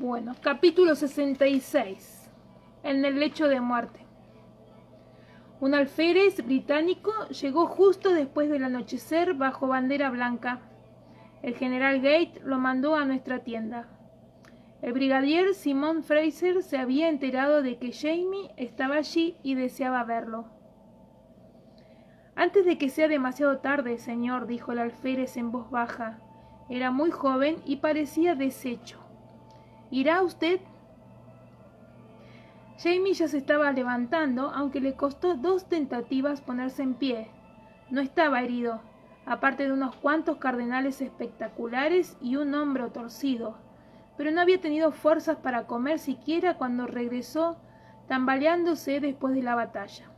Bueno, capítulo 66. En el lecho de muerte. Un alférez británico llegó justo después del anochecer bajo bandera blanca. El general Gate lo mandó a nuestra tienda. El brigadier Simon Fraser se había enterado de que Jamie estaba allí y deseaba verlo. Antes de que sea demasiado tarde, señor, dijo el alférez en voz baja. Era muy joven y parecía deshecho. ¿Irá usted? Jamie ya se estaba levantando, aunque le costó 2 tentativas ponerse en pie. No estaba herido, aparte de unos cuantos cardenales espectaculares y un hombro torcido, pero no había tenido fuerzas para comer siquiera cuando regresó, tambaleándose después de la batalla.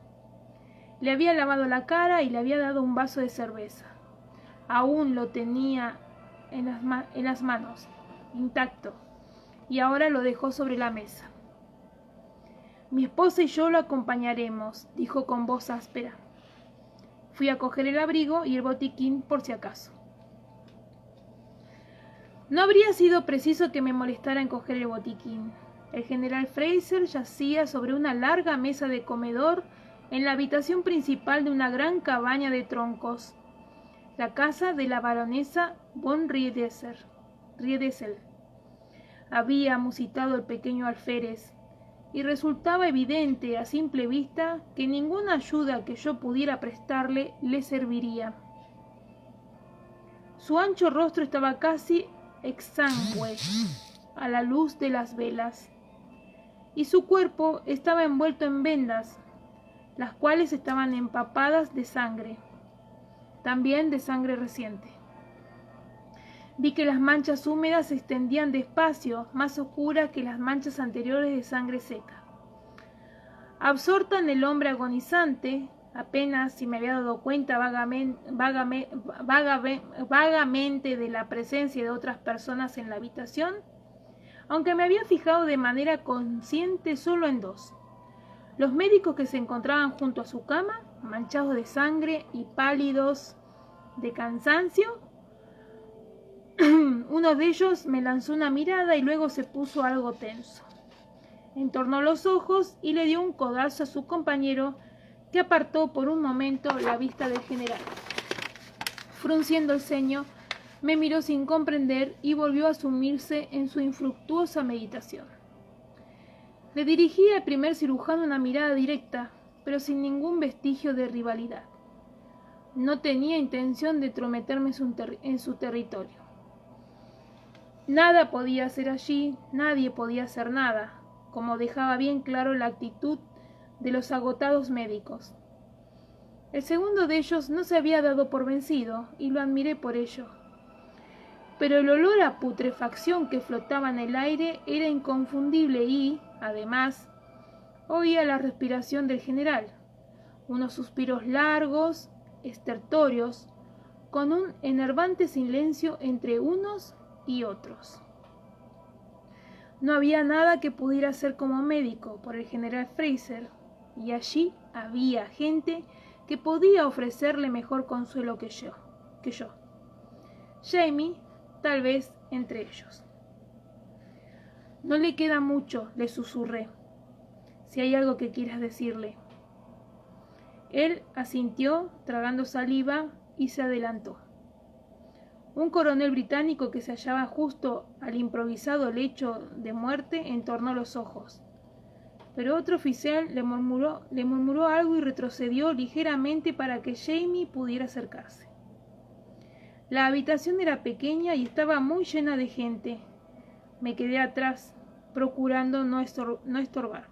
Le había lavado la cara y le había dado un vaso de cerveza. Aún lo tenía en las manos, intacto, y ahora lo dejó sobre la mesa. Mi esposa y yo lo acompañaremos, dijo con voz áspera. Fui a coger el abrigo y el botiquín por si acaso. No habría sido preciso que me molestara en coger el botiquín. El general Fraser yacía sobre una larga mesa de comedor en la habitación principal de una gran cabaña de troncos, la casa de la baronesa von Riedesel. Había musitado el pequeño alférez, y resultaba evidente a simple vista que ninguna ayuda que yo pudiera prestarle le serviría. Su ancho rostro estaba casi exangüe a la luz de las velas, y su cuerpo estaba envuelto en vendas, las cuales estaban empapadas de sangre, también de sangre reciente. Vi que las manchas húmedas se extendían despacio, más oscuras que las manchas anteriores de sangre seca. Absorta en el hombre agonizante, apenas si me había dado cuenta vagamente de la presencia de otras personas en la habitación, aunque me había fijado de manera consciente solo en 2. Los médicos que se encontraban junto a su cama, manchados de sangre y pálidos de cansancio. Uno de ellos me lanzó una mirada y luego se puso algo tenso. Entornó los ojos y le dio un codazo a su compañero, que apartó por un momento la vista del general. Frunciendo el ceño, me miró sin comprender y volvió a sumirse en su infructuosa meditación. Le dirigí al primer cirujano una mirada directa, pero sin ningún vestigio de rivalidad. No tenía intención de entrometerme en su territorio. Nada podía hacer allí, nadie podía hacer nada, como dejaba bien claro la actitud de los agotados médicos. El segundo de ellos no se había dado por vencido, y lo admiré por ello. Pero el olor a putrefacción que flotaba en el aire era inconfundible y, además, oía la respiración del general, unos suspiros largos, estertóreos, con un enervante silencio entre unos y otros. No había nada que pudiera hacer como médico por el general Fraser, y allí había gente que podía ofrecerle mejor consuelo que yo. Jamie, tal vez entre ellos. No le queda mucho, le susurré. Si hay algo que quieras decirle. Él asintió, tragando saliva, y se adelantó. Un coronel británico que se hallaba justo al improvisado lecho de muerte entornó los ojos, pero otro oficial le murmuró algo y retrocedió ligeramente para que Jamie pudiera acercarse. La habitación era pequeña y estaba muy llena de gente. Me quedé atrás, procurando no estorbar.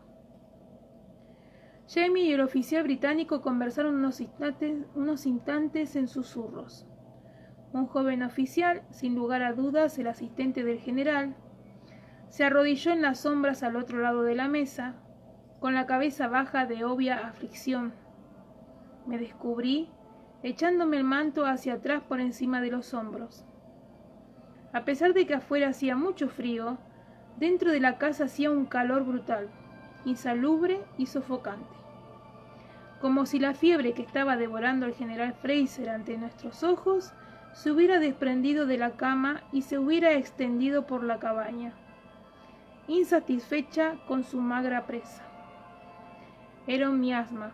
Jamie y el oficial británico conversaron unos instantes en susurros. Un joven oficial, sin lugar a dudas el asistente del general, se arrodilló en las sombras al otro lado de la mesa, con la cabeza baja de obvia aflicción. Me descubrí, echándome el manto hacia atrás por encima de los hombros. A pesar de que afuera hacía mucho frío, dentro de la casa hacía un calor brutal, insalubre y sofocante. Como si la fiebre que estaba devorando al general Fraser ante nuestros ojos se hubiera desprendido de la cama y se hubiera extendido por la cabaña. insatisfecha con su magra presa. Era un miasma,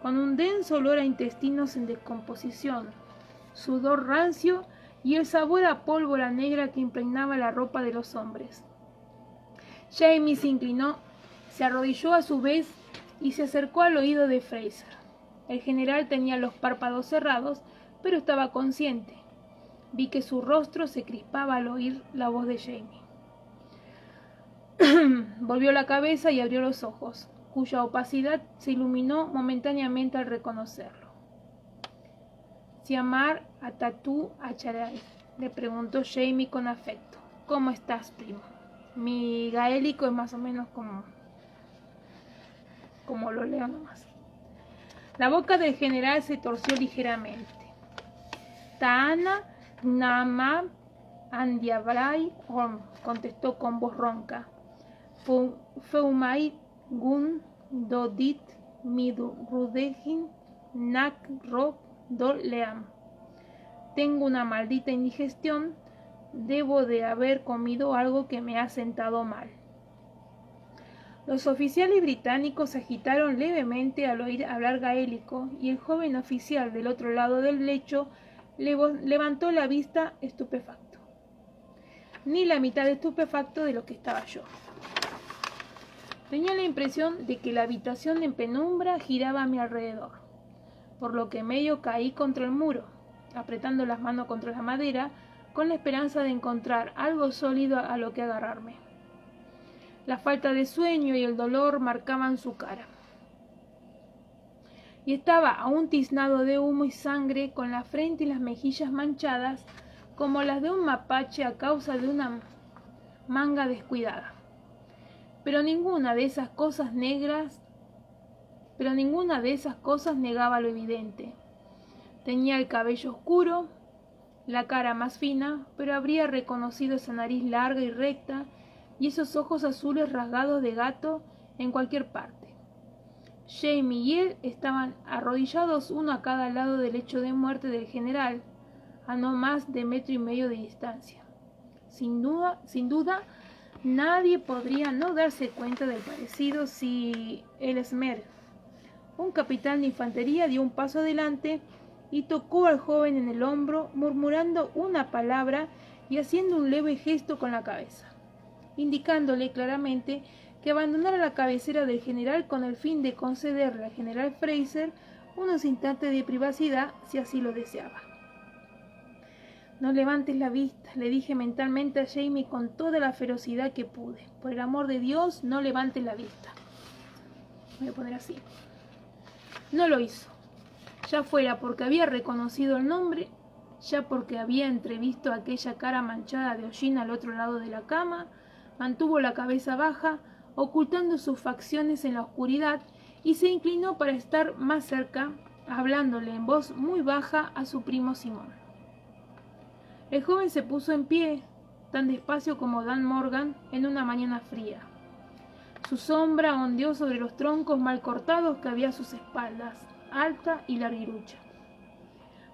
con un denso olor a intestinos en descomposición, sudor rancio y el sabor a pólvora negra que impregnaba la ropa de los hombres. Jamie se inclinó, se arrodilló a su vez y se acercó al oído de Fraser. El general tenía los párpados cerrados, pero estaba consciente. Vi que su rostro se crispaba al oír la voz de Jamie. Volvió la cabeza y abrió los ojos, cuya opacidad se iluminó momentáneamente al reconocerlo. «Siamar Atatu Acharay», le preguntó Jamie con afecto. «¿Cómo estás, primo?» Mi gaélico es más o menos como lo leo nomás. La boca del general se torció ligeramente. «Taana Nama Andiabrai Orm», contestó con voz ronca. «Feumai Gun Dodit Midu Rudejin Nak Rob Dol Leam». Tengo una maldita indigestión. Debo de haber comido algo que me ha sentado mal. Los oficiales británicos se agitaron levemente al oír hablar gaélico y el joven oficial del otro lado del lecho levantó la vista estupefacto. Ni la mitad de estupefacto de lo que estaba yo. Tenía la impresión de que la habitación en penumbra giraba a mi alrededor, por lo que medio caí contra el muro, apretando las manos contra la madera, con la esperanza de encontrar algo sólido a lo que agarrarme. La falta de sueño y el dolor marcaban su cara. Y estaba aún tiznado de humo y sangre, con la frente y las mejillas manchadas, como las de un mapache a causa de una manga descuidada. Pero ninguna de esas cosas negaba lo evidente. Tenía el cabello oscuro, la cara más fina, pero habría reconocido esa nariz larga y recta y esos ojos azules rasgados de gato en cualquier parte. Jamie y él estaban arrodillados uno a cada lado del lecho de muerte del general, a no más de 1,5 metros de distancia. Sin duda, nadie podría no darse cuenta del parecido si el Smer, un capitán de infantería, dio un paso adelante y tocó al joven en el hombro, murmurando una palabra y haciendo un leve gesto con la cabeza, indicándole claramente que abandonara la cabecera del general con el fin de concederle al general Fraser unos instantes de privacidad si así lo deseaba. «No levantes la vista», le dije mentalmente a Jamie con toda la ferocidad que pude. «Por el amor de Dios, no levantes la vista». Voy a poner así. No lo hizo. Ya fuera porque había reconocido el nombre, ya porque había entrevisto aquella cara manchada de hollín al otro lado de la cama, mantuvo la cabeza baja, ocultando sus facciones en la oscuridad, y se inclinó para estar más cerca, hablándole en voz muy baja a su primo Simón. El joven se puso en pie, tan despacio como Dan Morgan en una mañana fría. Su sombra ondeó sobre los troncos mal cortados que había a sus espaldas, alta y larguirucha.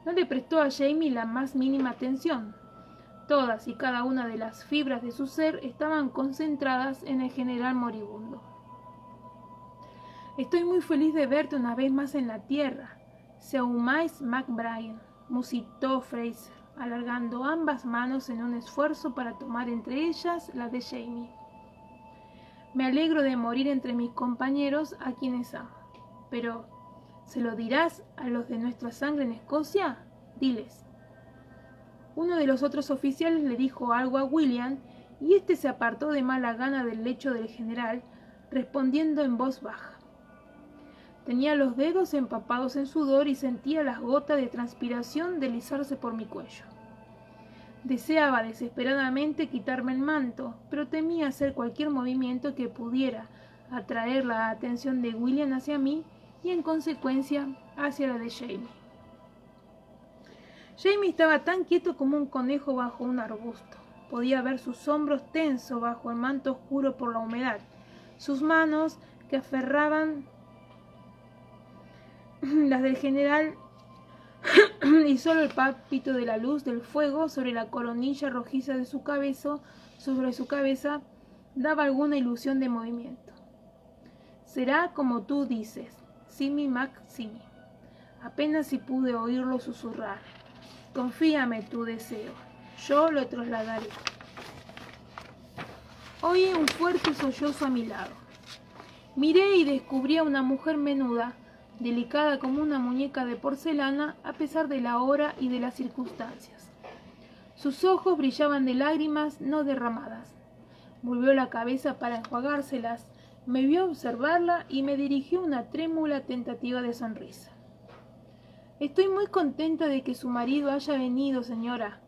No le prestó a Jamie la más mínima atención. Todas y cada una de las fibras de su ser estaban concentradas en el general moribundo. «Estoy muy feliz de verte una vez más en la tierra, Seumais McBrien», musitó Fraser, alargando ambas manos en un esfuerzo para tomar entre ellas la de Jamie. «Me alegro de morir entre mis compañeros a quienes amo. Pero, ¿se lo dirás a los de nuestra sangre en Escocia? Diles». Uno de los otros oficiales le dijo algo a William y éste se apartó de mala gana del lecho del general, respondiendo en voz baja. Tenía los dedos empapados en sudor y sentía las gotas de transpiración deslizarse por mi cuello. Deseaba desesperadamente quitarme el manto, pero temía hacer cualquier movimiento que pudiera atraer la atención de William hacia mí y en consecuencia hacia la de Jamie. Jamie estaba tan quieto como un conejo bajo un arbusto. Podía ver sus hombros tensos bajo el manto oscuro por la humedad, sus manos que aferraban las del general y solo el pálpito de la luz del fuego sobre la coronilla rojiza de su cabeza daba alguna ilusión de movimiento. Será como tú dices, Simi Mac Simi. Apenas si pude oírlo susurrar. Confíame tu deseo, yo lo trasladaré. Oí un fuerte sollozo a mi lado. Miré y descubrí a una mujer menuda, delicada como una muñeca de porcelana a pesar de la hora y de las circunstancias. Sus ojos brillaban de lágrimas no derramadas. Volvió la cabeza para enjuagárselas, me vio observarla y me dirigió una trémula tentativa de sonrisa. «Estoy muy contenta de que su marido haya venido, señora»,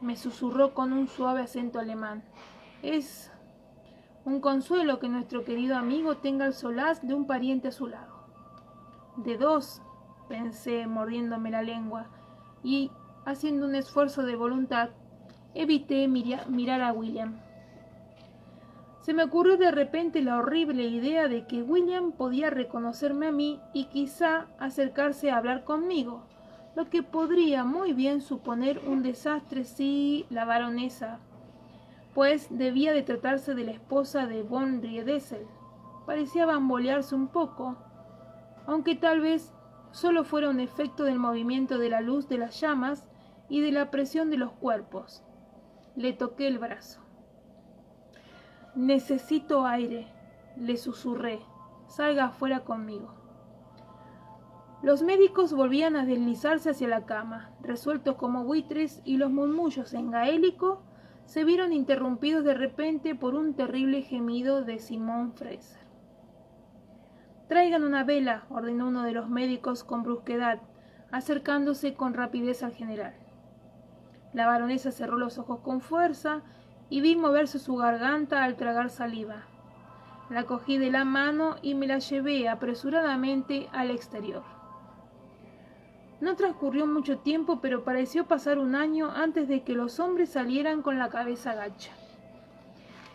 me susurró con un suave acento alemán. «Es un consuelo que nuestro querido amigo tenga el solaz de un pariente a su lado». «De dos», pensé, mordiéndome la lengua, y, haciendo un esfuerzo de voluntad, evité mirar a William. Se me ocurrió de repente la horrible idea de que William podía reconocerme a mí y quizá acercarse a hablar conmigo, lo que podría muy bien suponer un desastre si la baronesa, pues debía de tratarse de la esposa de von Riedesel, parecía bambolearse un poco, aunque tal vez solo fuera un efecto del movimiento de la luz de las llamas y de la presión de los cuerpos. Le toqué el brazo. «Necesito aire», le susurré. «Salga afuera conmigo». Los médicos volvían a deslizarse hacia la cama, resueltos como buitres, y los murmullos en gaélico se vieron interrumpidos de repente por un terrible gemido de Simón Fraser. «Traigan una vela», ordenó uno de los médicos con brusquedad, acercándose con rapidez al general. La baronesa cerró los ojos con fuerza y vi moverse su garganta al tragar saliva. La cogí de la mano y me la llevé apresuradamente al exterior. No transcurrió mucho tiempo, pero pareció pasar un año antes de que los hombres salieran con la cabeza gacha.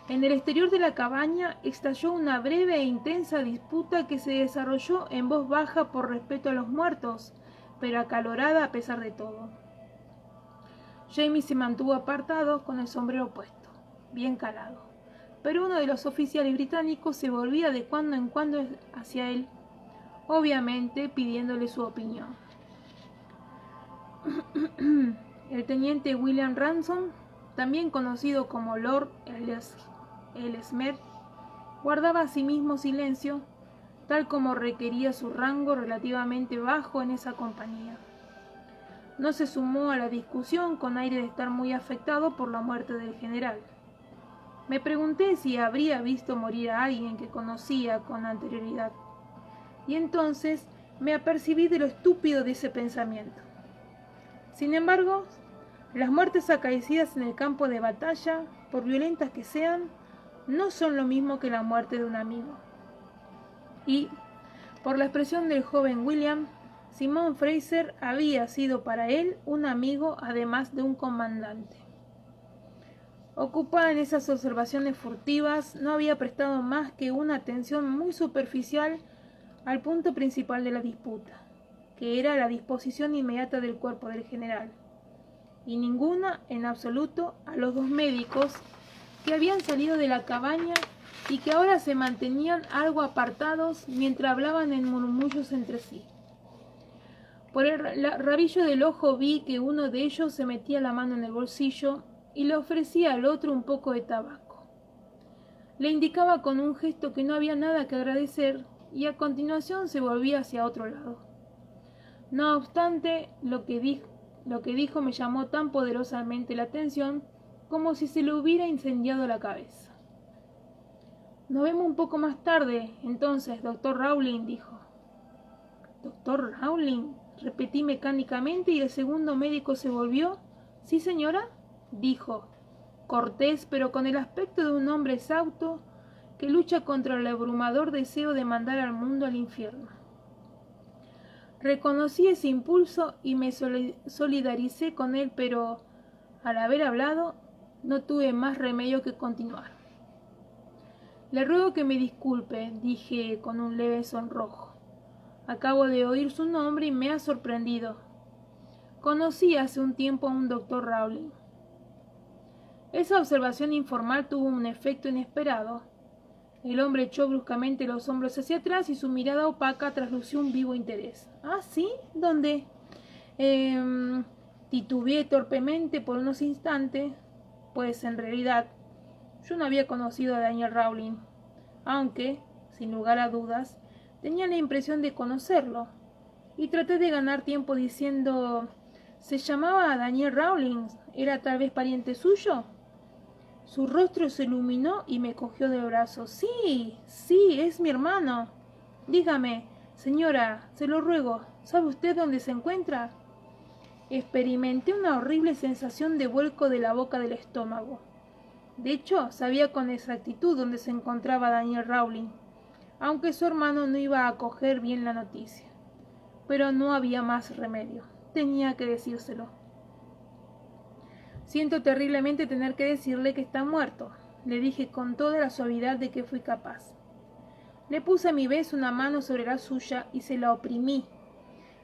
En el exterior de la cabaña estalló una breve e intensa disputa que se desarrolló en voz baja por respeto a los muertos, pero acalorada a pesar de todo. Jamie se mantuvo apartado con el sombrero puesto, bien calado, pero uno de los oficiales británicos se volvía de cuando en cuando hacia él, obviamente pidiéndole su opinión. El teniente William Ransom, también conocido como Lord Ellesmere, guardaba asimismo silencio, tal como requería su rango relativamente bajo en esa compañía. No se sumó a la discusión con aire de estar muy afectado por la muerte del general. Me pregunté si habría visto morir a alguien que conocía con anterioridad, y entonces me apercibí de lo estúpido de ese pensamiento. Sin embargo, las muertes acaecidas en el campo de batalla, por violentas que sean, no son lo mismo que la muerte de un amigo. Y, por la expresión del joven William, Simón Fraser había sido para él un amigo además de un comandante. Ocupada en esas observaciones furtivas, no había prestado más que una atención muy superficial al punto principal de la disputa, que era la disposición inmediata del cuerpo del general, y ninguna, en absoluto, a los dos médicos que habían salido de la cabaña y que ahora se mantenían algo apartados mientras hablaban en murmullos entre sí. Por el rabillo del ojo vi que uno de ellos se metía la mano en el bolsillo y le ofrecía al otro un poco de tabaco. Le indicaba con un gesto que no había nada que agradecer y a continuación se volvía hacia otro lado. No obstante, lo que dijo me llamó tan poderosamente la atención como si se le hubiera incendiado la cabeza. «Nos vemos un poco más tarde, entonces, doctor Rowling», dijo. «¿Doctor Rowling?», repetí mecánicamente y el segundo médico se volvió. «¿Sí, señora?», dijo, cortés pero con el aspecto de un hombre exhausto que lucha contra el abrumador deseo de mandar al mundo al infierno. Reconocí ese impulso y me solidaricé con él, pero, al haber hablado, no tuve más remedio que continuar. «Le ruego que me disculpe», dije con un leve sonrojo. «Acabo de oír su nombre y me ha sorprendido. Conocí hace un tiempo a un doctor Rowling». Esa observación informal tuvo un efecto inesperado. El hombre echó bruscamente los hombros hacia atrás y su mirada opaca traslució un vivo interés. ¿Ah, sí? ¿Dónde? Titubeé torpemente por unos instantes, pues en realidad yo no había conocido a Daniel Rowling, aunque, sin lugar a dudas, tenía la impresión de conocerlo, y traté de ganar tiempo diciendo: ¿se llamaba Daniel Rowling? ¿Era tal vez pariente suyo? Su rostro se iluminó y me cogió del brazo. Sí, sí, es mi hermano. Dígame, señora, se lo ruego, ¿sabe usted dónde se encuentra? Experimenté una horrible sensación de vuelco de la boca del estómago. De hecho, sabía con exactitud dónde se encontraba Daniel Rowling, aunque su hermano no iba a acoger bien la noticia. Pero no había más remedio. Tenía que decírselo. Siento terriblemente tener que decirle que está muerto, le dije con toda la suavidad de que fui capaz. Le puse a mi vez una mano sobre la suya y se la oprimí,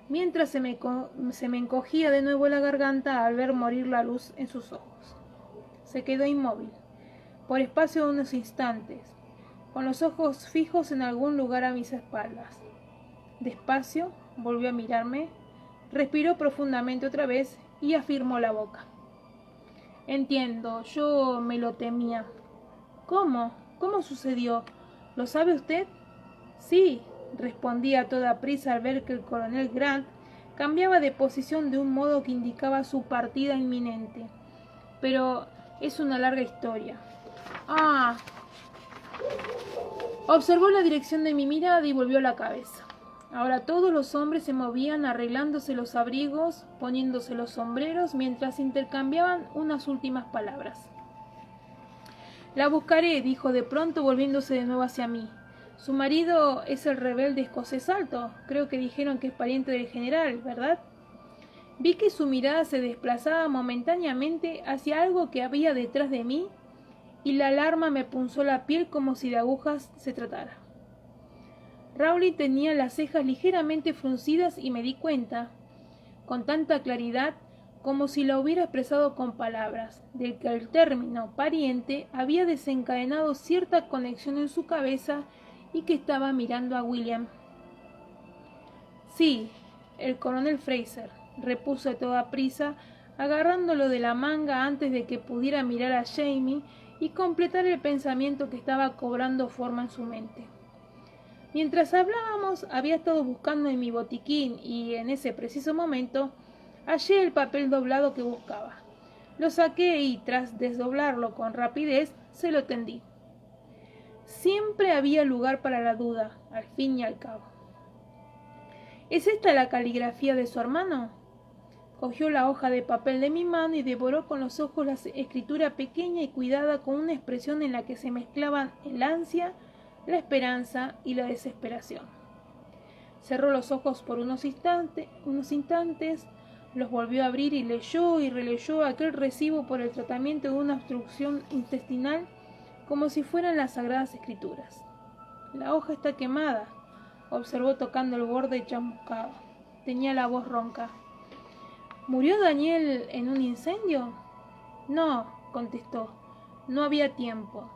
mientras se me encogía de nuevo la garganta al ver morir la luz en sus ojos. Se quedó inmóvil, por espacio de unos instantes, con los ojos fijos en algún lugar a mis espaldas. Despacio volvió a mirarme, respiró profundamente otra vez y afirmó la boca. Entiendo, yo me lo temía. ¿Cómo? ¿Cómo sucedió? ¿Lo sabe usted? Sí, respondí a toda prisa al ver que el coronel Grant cambiaba de posición de un modo que indicaba su partida inminente. Pero es una larga historia. Ah. Observó la dirección de mi mirada y volvió la cabeza. Ahora todos los hombres se movían arreglándose los abrigos, poniéndose los sombreros, mientras intercambiaban unas últimas palabras. La buscaré, dijo de pronto volviéndose de nuevo hacia mí. Su marido es el rebelde escocés alto. Creo que dijeron que es pariente del general, ¿verdad? Vi que su mirada se desplazaba momentáneamente hacia algo que había detrás de mí, y la alarma me punzó la piel como si de agujas se tratara. Rowling tenía las cejas ligeramente fruncidas y me di cuenta, con tanta claridad como si la hubiera expresado con palabras, de que el término pariente había desencadenado cierta conexión en su cabeza y que estaba mirando a William. Sí, el coronel Fraser, repuso a toda prisa, agarrándolo de la manga antes de que pudiera mirar a Jamie y completar el pensamiento que estaba cobrando forma en su mente. Mientras hablábamos, había estado buscando en mi botiquín y, en ese preciso momento, hallé el papel doblado que buscaba. Lo saqué y, tras desdoblarlo con rapidez, se lo tendí. Siempre había lugar para la duda, al fin y al cabo. ¿Es esta la caligrafía de su hermano? Cogió la hoja de papel de mi mano y devoró con los ojos la escritura pequeña y cuidada con una expresión en la que se mezclaban el ansia, la esperanza y la desesperación. Cerró los ojos por unos instantes, los volvió a abrir y leyó y releyó aquel recibo por el tratamiento de una obstrucción intestinal como si fueran las sagradas escrituras. La hoja está quemada, observó tocando el borde chamuscado. Tenía la voz ronca. ¿Murió Daniel en un incendio? No, contestó. No había tiempo.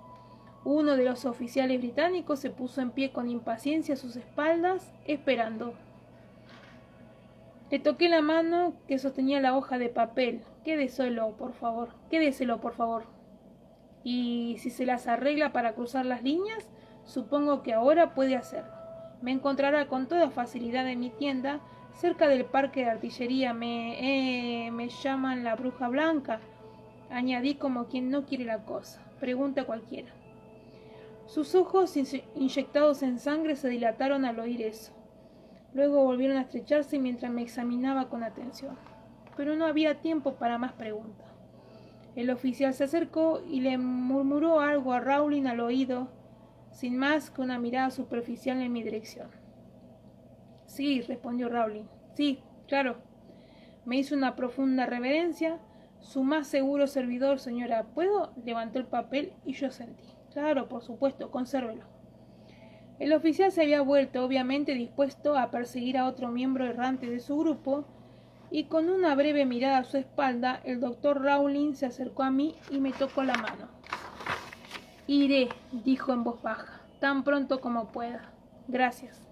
Uno de los oficiales británicos se puso en pie con impaciencia a sus espaldas, esperando. Le toqué la mano que sostenía la hoja de papel. Quédeselo, por favor. Quédeselo, por favor. Y si se las arregla para cruzar las líneas, supongo que ahora puede hacerlo. Me encontrará con toda facilidad en mi tienda, cerca del parque de artillería. Me llaman la bruja blanca, añadí como quien no quiere la cosa. Pregunta cualquiera. Sus ojos inyectados en sangre se dilataron al oír eso. Luego volvieron a estrecharse mientras me examinaba con atención. Pero no había tiempo para más preguntas. El oficial se acercó y le murmuró algo a Rowling al oído, sin más que una mirada superficial en mi dirección. Sí, respondió Rowling. Sí, claro. Me hizo una profunda reverencia. Su más seguro servidor, señora. ¿Puedo? Levantó el papel y yo sentí. Claro, por supuesto, consérvelo. El oficial se había vuelto, obviamente dispuesto a perseguir a otro miembro errante de su grupo, y con una breve mirada a su espalda, el doctor Rowling se acercó a mí y me tocó la mano. «Iré», dijo en voz baja, «tan pronto como pueda. Gracias».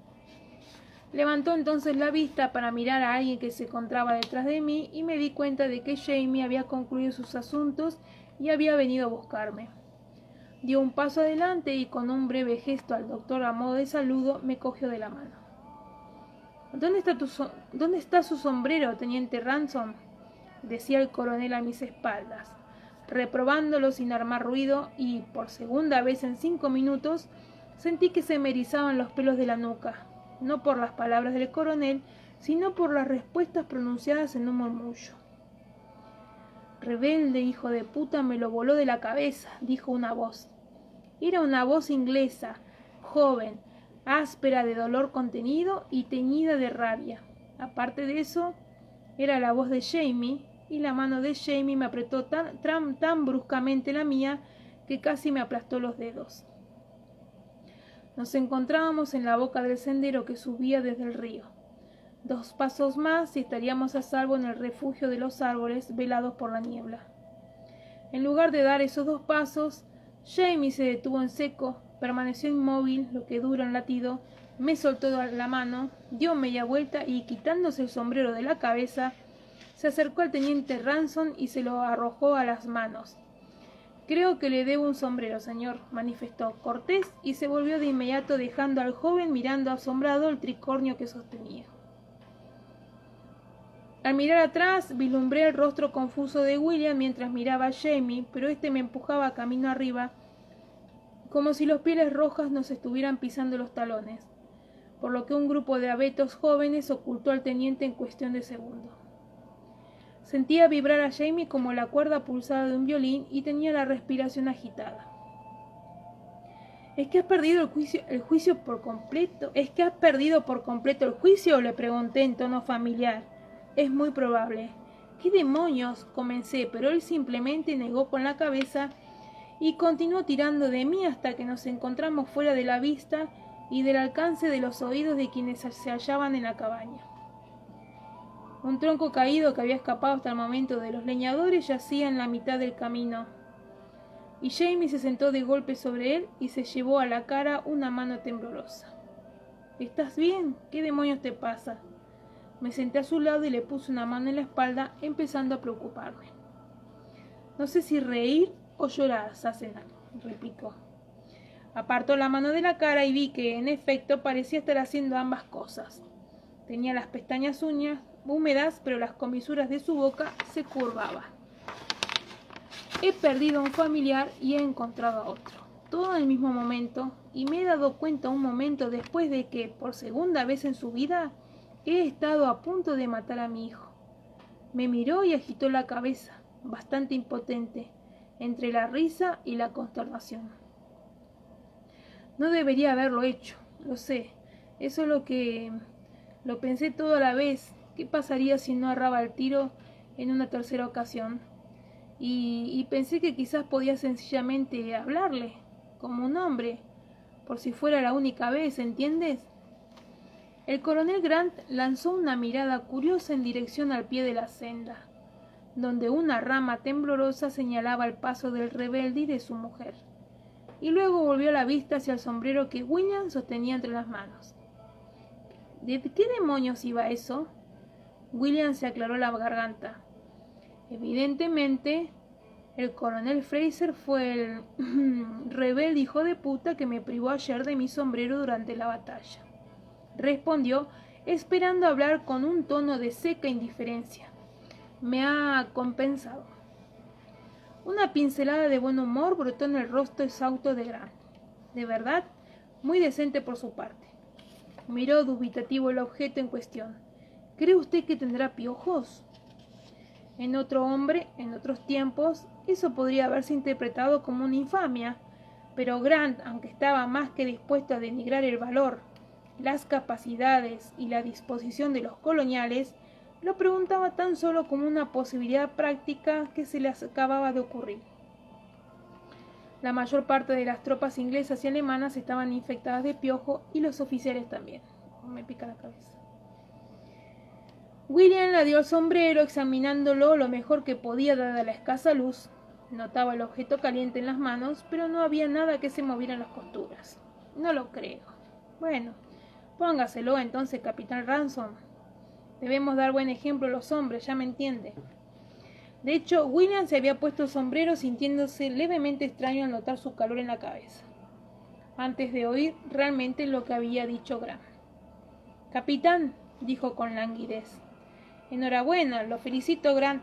Levantó entonces la vista para mirar a alguien que se encontraba detrás de mí y me di cuenta de que Jamie había concluido sus asuntos y había venido a buscarme. Dio un paso adelante y con un breve gesto al doctor a modo de saludo me cogió de la mano. ¿Dónde está su sombrero, teniente Ransom?», decía el coronel a mis espaldas, reprobándolo sin armar ruido, y por segunda vez en 5 minutos sentí que se me erizaban los pelos de la nuca, no por las palabras del coronel, sino por las respuestas pronunciadas en un murmullo. «Rebelde, hijo de puta, me lo voló de la cabeza», dijo una voz. Era una voz inglesa, joven, áspera de dolor contenido y teñida de rabia. Aparte de eso, era la voz de Jamie, y la mano de Jamie me apretó tan bruscamente la mía que casi me aplastó los dedos. Nos encontrábamos en la boca del sendero que subía desde el río. 2 pasos más y estaríamos a salvo en el refugio de los árboles velados por la niebla. En lugar de dar esos 2 pasos, Jamie se detuvo en seco, permaneció inmóvil lo que dura un latido, me soltó la mano, dio media vuelta y, quitándose el sombrero de la cabeza, se acercó al teniente Ransom y se lo arrojó a las manos. «Creo que le debo un sombrero, señor», manifestó cortés, y se volvió de inmediato dejando al joven mirando asombrado el tricornio que sostenía. Al mirar atrás, vislumbré el rostro confuso de William mientras miraba a Jamie, pero este me empujaba camino arriba, como si los pieles rojas nos estuvieran pisando los talones, por lo que un grupo de abetos jóvenes ocultó al teniente en cuestión de segundos. Sentía vibrar a Jamie como la cuerda pulsada de un violín y tenía la respiración agitada. «¿Es que has perdido el juicio por completo? ¿Es que has perdido por completo el juicio?», le pregunté en tono familiar. «Es muy probable». «¿Qué demonios?», comencé, pero él simplemente negó con la cabeza y continuó tirando de mí hasta que nos encontramos fuera de la vista y del alcance de los oídos de quienes se hallaban en la cabaña. Un tronco caído que había escapado hasta el momento de los leñadores yacía en la mitad del camino, y Jamie se sentó de golpe sobre él y se llevó a la cara una mano temblorosa. «¿Estás bien? ¿Qué demonios te pasa?». Me senté a su lado y le puse una mano en la espalda, empezando a preocuparme. «No sé si reír o llorar, Sassenach», replicó. Apartó la mano de la cara y vi que, en efecto, parecía estar haciendo ambas cosas. Tenía las pestañas húmedas, pero las comisuras de su boca se curvaban. «He perdido a un familiar y he encontrado a otro, todo en el mismo momento, y me he dado cuenta un momento después de que, por segunda vez en su vida, he estado a punto de matar a mi hijo». Me miró y agitó la cabeza, bastante impotente, entre la risa y la consternación. «No debería haberlo hecho, lo sé, eso es lo pensé toda la vez. ¿Qué pasaría si no erraba el tiro en una tercera ocasión? Y pensé que quizás podía sencillamente hablarle, como un hombre, por si fuera la única vez, ¿entiendes?». El coronel Grant lanzó una mirada curiosa en dirección al pie de la senda, donde una rama temblorosa señalaba el paso del rebelde y de su mujer, y luego volvió la vista hacia el sombrero que William sostenía entre las manos. ¿De qué demonios iba eso? William se aclaró la garganta. Evidentemente, el coronel Fraser fue el rebelde hijo de puta que me privó ayer de mi sombrero durante la batalla, respondió, esperando hablar con un tono de seca indiferencia. Me ha compensado. Una pincelada de buen humor brotó en el rostro exhausto de Grant. De verdad, muy decente por su parte. Miró dubitativo el objeto en cuestión. ¿Cree usted que tendrá piojos? En otro hombre, en otros tiempos, eso podría haberse interpretado como una infamia, pero Grant, aunque estaba más que dispuesto a denigrar el valor, las capacidades y la disposición de los coloniales, lo preguntaba tan solo como una posibilidad práctica que se le acababa de ocurrir. La mayor parte de las tropas inglesas y alemanas estaban infectadas de piojo y los oficiales también. Me pica la cabeza. William le dio el sombrero, examinándolo lo mejor que podía dada la escasa luz. Notaba el objeto caliente en las manos, pero no había nada que se moviera en las costuras. No lo creo. Bueno, póngaselo entonces, capitán Ransom. Debemos dar buen ejemplo a los hombres, ya me entiende. De hecho, William se había puesto el sombrero sintiéndose levemente extraño al notar su calor en la cabeza, antes de oír realmente lo que había dicho Grant. Capitán, dijo con languidez. Enhorabuena, lo felicito, Grant.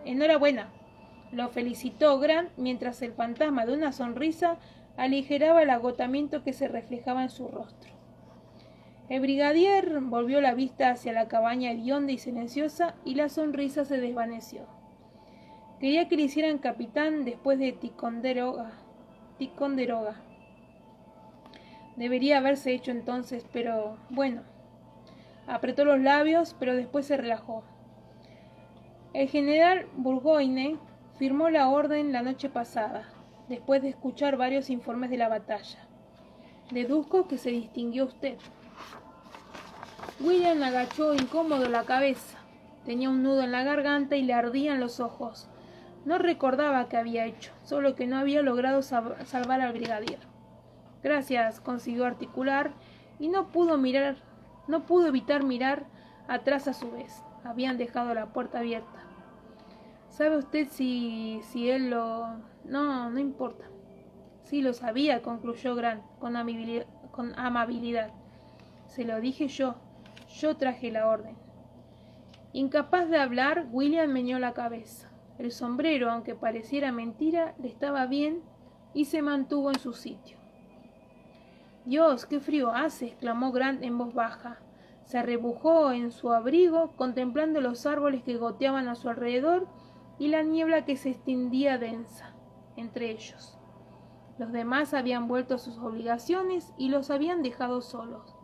Enhorabuena, lo felicitó Grant mientras el fantasma de una sonrisa aligeraba el agotamiento que se reflejaba en su rostro. El brigadier volvió la vista hacia la cabaña hedionda y silenciosa y la sonrisa se desvaneció. Quería que le hicieran capitán después de Ticonderoga. Debería haberse hecho entonces, pero bueno. Apretó los labios, pero después se relajó. El general Burgoyne firmó la orden la noche pasada, después de escuchar varios informes de la batalla. Deduzco que se distinguió usted. William agachó incómodo la cabeza. Tenía un nudo en la garganta y le ardían los ojos. No recordaba qué había hecho, solo que no había logrado salvar al brigadier. Gracias, consiguió articular, y no pudo evitar mirar atrás a su vez. Habían dejado la puerta abierta. ¿Sabe usted si él lo...? No importa. Sí, lo sabía, concluyó Grant con amabilidad. Se lo dije yo. Yo traje la orden. Incapaz de hablar, William meneó la cabeza. El sombrero, aunque pareciera mentira, le estaba bien y se mantuvo en su sitio. Dios, qué frío hace, exclamó Grant en voz baja. Se arrebujó en su abrigo, contemplando los árboles que goteaban a su alrededor y la niebla que se extendía densa entre ellos. Los demás habían vuelto a sus obligaciones y los habían dejado solos.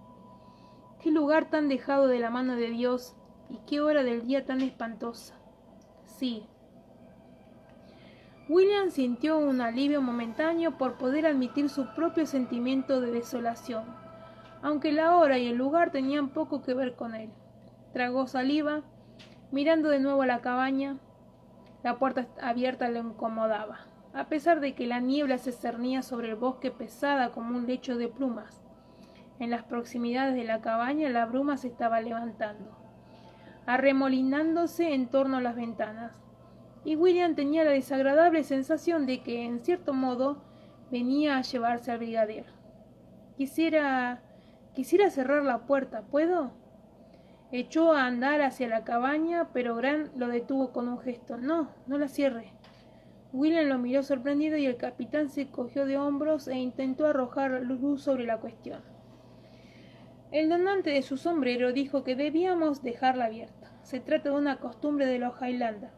Qué lugar tan dejado de la mano de Dios y qué hora del día tan espantosa. Sí. William sintió un alivio momentáneo por poder admitir su propio sentimiento de desolación, aunque la hora y el lugar tenían poco que ver con él. Tragó saliva, mirando de nuevo a la cabaña. La puerta abierta lo incomodaba, a pesar de que la niebla se cernía sobre el bosque pesada como un lecho de plumas. En las proximidades de la cabaña la bruma se estaba levantando, arremolinándose en torno a las ventanas, y William tenía la desagradable sensación de que, en cierto modo, venía a llevarse al brigadier. Quisiera cerrar la puerta, ¿puedo? Echó a andar hacia la cabaña, pero Grant lo detuvo con un gesto. No la cierre. William lo miró sorprendido y el capitán se cogió de hombros e intentó arrojar luz sobre la cuestión. El donante de su sombrero dijo que debíamos dejarla abierta. Se trata de una costumbre de los Highlands.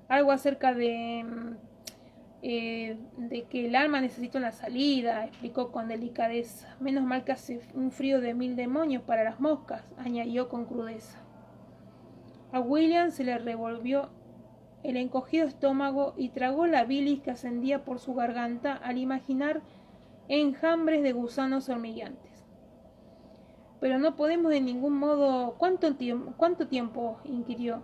Algo acerca de que el alma necesita una salida, explicó con delicadeza. Menos mal que hace un frío de 1000 demonios para las moscas, añadió con crudeza. A William se le revolvió el encogido estómago y tragó la bilis que ascendía por su garganta al imaginar enjambres de gusanos hormigueantes. Pero no podemos de ningún modo... ¿Cuánto tiempo? Inquirió.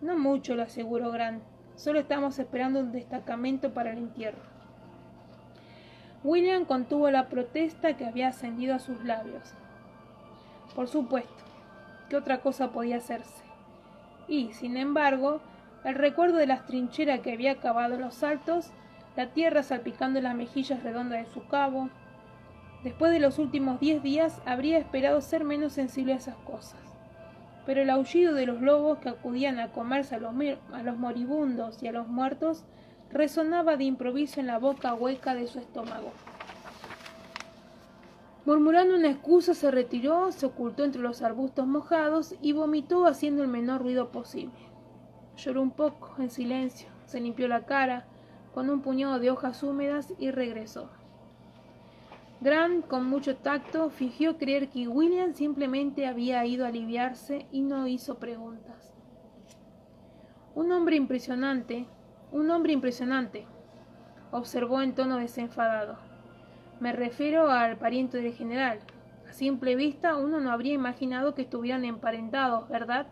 No mucho, lo aseguró Grant. Solo estamos esperando un destacamento para el entierro. William contuvo la protesta que había ascendido a sus labios. Por supuesto, ¿qué otra cosa podía hacerse? Y, sin embargo, el recuerdo de las trincheras que había cavado en los altos, la tierra salpicando las mejillas redondas de su cabo. Después de los últimos 10 días habría esperado ser menos sensible a esas cosas. Pero el aullido de los lobos que acudían a comerse a los moribundos y a los muertos resonaba de improviso en la boca hueca de su estómago. Murmurando una excusa, se retiró, se ocultó entre los arbustos mojados y vomitó haciendo el menor ruido posible. Lloró un poco, en silencio, se limpió la cara con un puñado de hojas húmedas y regresó. Grant, con mucho tacto, fingió creer que William simplemente había ido a aliviarse y no hizo preguntas. Un hombre impresionante, observó en tono desenfadado. Me refiero al pariente del general, A simple vista uno no habría imaginado que estuvieran emparentados, ¿verdad?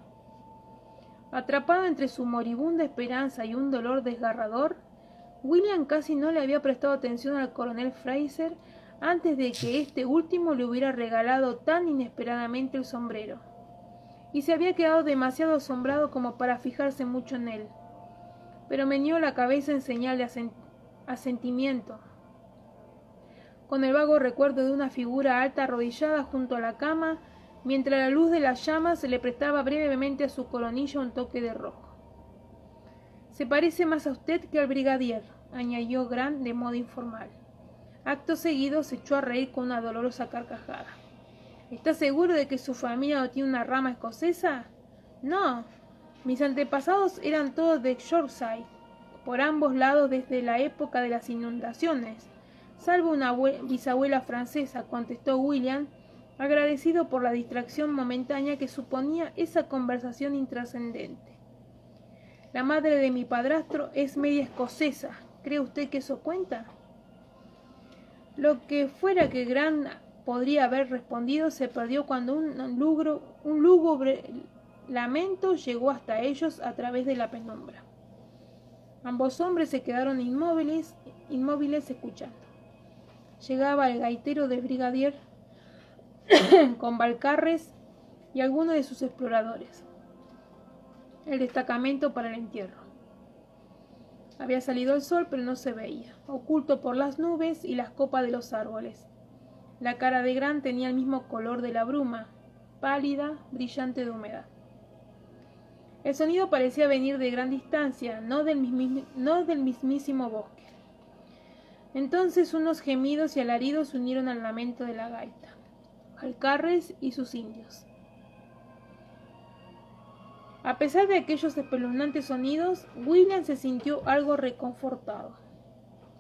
Atrapado entre su moribunda esperanza y un dolor desgarrador, William casi no le había prestado atención al coronel Fraser antes de que este último le hubiera regalado tan inesperadamente el sombrero, y se había quedado demasiado asombrado como para fijarse mucho en él, pero meneó la cabeza en señal de asentimiento, con el vago recuerdo de una figura alta arrodillada junto a la cama, mientras la luz de las llamas se le prestaba brevemente a su coronilla un toque de rojo. «Se parece más a usted que al brigadier», añadió Grant de modo informal. Acto seguido se echó a reír con una dolorosa carcajada. «¿Está seguro de que su familia no tiene una rama escocesa?» «No, mis antepasados eran todos de Yorkshire, por ambos lados desde la época de las inundaciones, salvo una bisabuela francesa», contestó William, agradecido por la distracción momentánea que suponía esa conversación intrascendente. «La madre de mi padrastro es media escocesa. ¿Cree usted que eso cuenta?» Lo que fuera que Grant podría haber respondido se perdió cuando un lúgubre lamento llegó hasta ellos a través de la penumbra. Ambos hombres se quedaron inmóviles escuchando. Llegaba el gaitero del brigadier con Balcarres y algunos de sus exploradores. El destacamento para el entierro. Había salido el sol, pero no se veía, oculto por las nubes y las copas de los árboles. La cara de Grant tenía el mismo color de la bruma, pálida, brillante de humedad. El sonido parecía venir de gran distancia, no del mismísimo bosque. Entonces unos gemidos y alaridos se unieron al lamento de la gaita. Balcarres y sus indios. A pesar de aquellos espeluznantes sonidos, William se sintió algo reconfortado.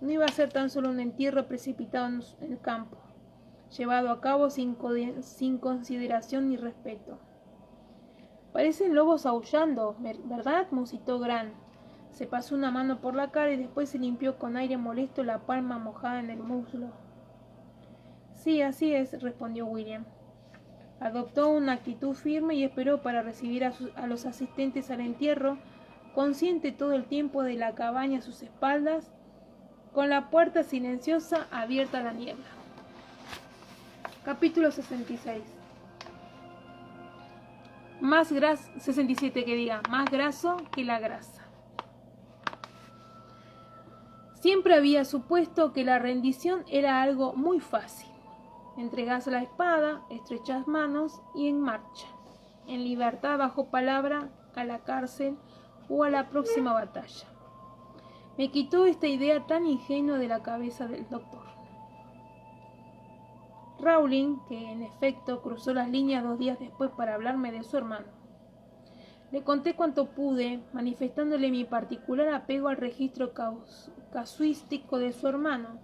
No iba a ser tan solo un entierro precipitado en el campo, llevado a cabo sin consideración ni respeto. «Parecen lobos aullando, ¿verdad?», musitó Grant. Se pasó una mano por la cara y después se limpió con aire molesto la palma mojada en el muslo. «Sí, así es», respondió William. Adoptó una actitud firme y esperó para recibir a los asistentes al entierro, consciente todo el tiempo de la cabaña a sus espaldas, con la puerta silenciosa abierta a la niebla. Capítulo 66. Más 67, más graso que la grasa. Siempre había supuesto que la rendición era algo muy fácil. Entregas la espada, estrechas manos y en marcha, en libertad bajo palabra, a la cárcel o a la próxima batalla. Me quitó esta idea tan ingenua de la cabeza del doctor. Rowling, que en efecto cruzó las líneas 2 días después para hablarme de su hermano. Le conté cuanto pude, manifestándole mi particular apego al registro casuístico de su hermano,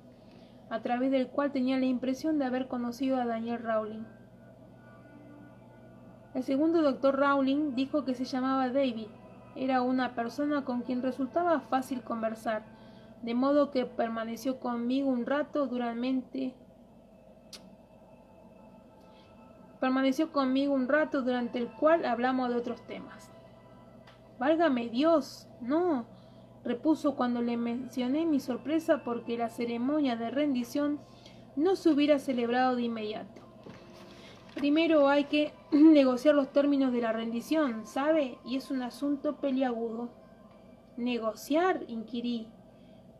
a través del cual tenía la impresión de haber conocido a Daniel Rowling. El segundo doctor Rowling dijo que se llamaba David. Era una persona con quien resultaba fácil conversar, de modo que permaneció conmigo un rato durante el cual hablamos de otros temas. «Válgame Dios, no», repuso cuando le mencioné mi sorpresa porque la ceremonia de rendición no se hubiera celebrado de inmediato. «Primero hay que negociar los términos de la rendición, ¿sabe? Y es un asunto peliagudo». «¿Negociar?», inquirí.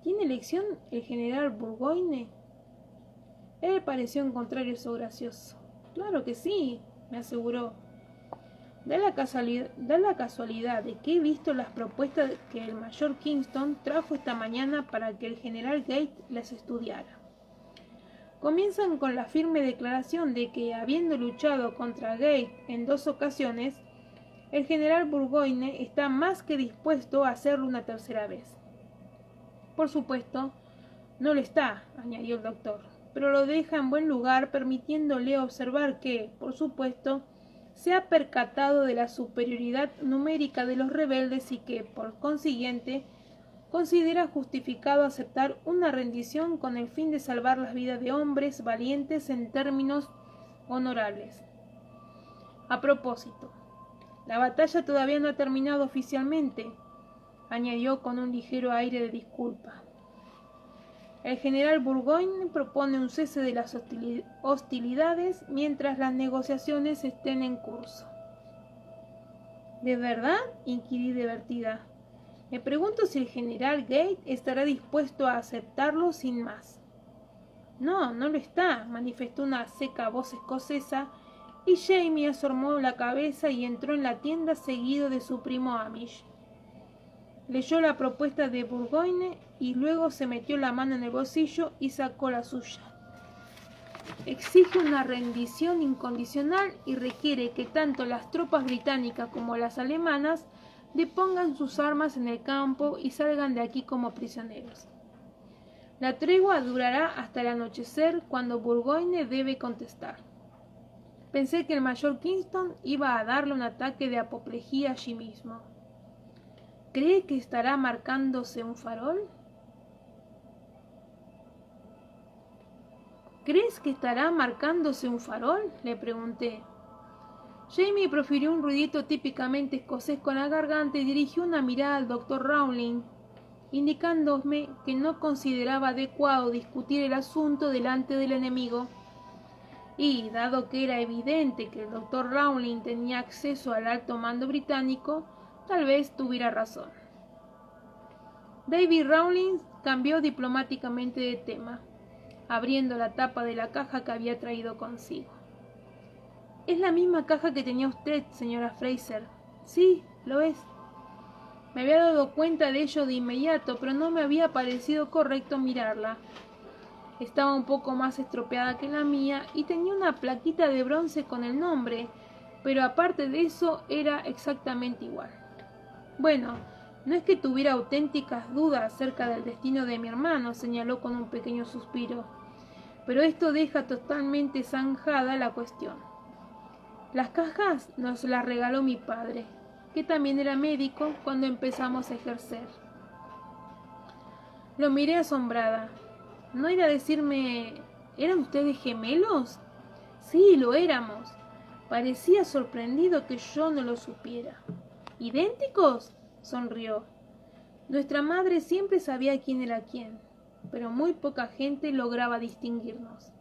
«¿Tiene elección el general Burgoyne?». Él pareció encontrar eso gracioso. «Claro que sí», me aseguró. Da la casualidad de que he visto las propuestas que el mayor Kingston trajo esta mañana para que el general Gate las estudiara. Comienzan con la firme declaración de que, habiendo luchado contra Gate en 2 ocasiones, el general Burgoyne está más que dispuesto a hacerlo una tercera vez. «Por supuesto, no lo está», añadió el doctor, «pero lo deja en buen lugar, permitiéndole observar que, por supuesto, se ha percatado de la superioridad numérica de los rebeldes y que, por consiguiente, considera justificado aceptar una rendición con el fin de salvar las vidas de hombres valientes en términos honorables. A propósito, la batalla todavía no ha terminado oficialmente, añadió con un ligero aire de disculpa. El general Burgoyne propone un cese de las hostilidades mientras las negociaciones estén en curso. ¿De verdad?, inquirí divertida. Me pregunto si el general Gate estará dispuesto a aceptarlo sin más. No, no lo está, manifestó una seca voz escocesa, y Jamie asomó la cabeza y entró en la tienda seguido de su primo Amish. Leyó la propuesta de Burgoyne y luego se metió la mano en el bolsillo y sacó la suya. Exige una rendición incondicional y requiere que tanto las tropas británicas como las alemanas depongan sus armas en el campo y salgan de aquí como prisioneros. La tregua durará hasta el anochecer, cuando Burgoyne debe contestar. Pensé que el mayor Kingston iba a darle un ataque de apoplejía allí mismo. ¿Cree que estará marcándose un farol? ¿Crees que estará marcándose un farol?, le pregunté. Jamie profirió un ruidito típicamente escocés con la garganta y dirigió una mirada al doctor Rowling, indicándome que no consideraba adecuado discutir el asunto delante del enemigo. Y, dado que era evidente que el doctor Rowling tenía acceso al alto mando británico, tal vez tuviera razón. David Rowling cambió diplomáticamente de tema, abriendo la tapa de la caja que había traído consigo. «Es la misma caja que tenía usted, señora Fraser». «Sí, lo es». Me había dado cuenta de ello de inmediato, pero no me había parecido correcto mirarla. Estaba un poco más estropeada que la mía y tenía una plaquita de bronce con el nombre, pero aparte de eso era exactamente igual. Bueno, no es que tuviera auténticas dudas acerca del destino de mi hermano, señaló con un pequeño suspiro, pero esto deja totalmente zanjada la cuestión. Las cajas nos las regaló mi padre, que también era médico cuando empezamos a ejercer. Lo miré asombrada. ¿No irá a decirme, ¿eran ustedes gemelos? Sí, lo éramos. Parecía sorprendido que yo no lo supiera. ¿Idénticos?, sonrió. Nuestra madre siempre sabía quién era quién, pero muy poca gente lograba distinguirnos.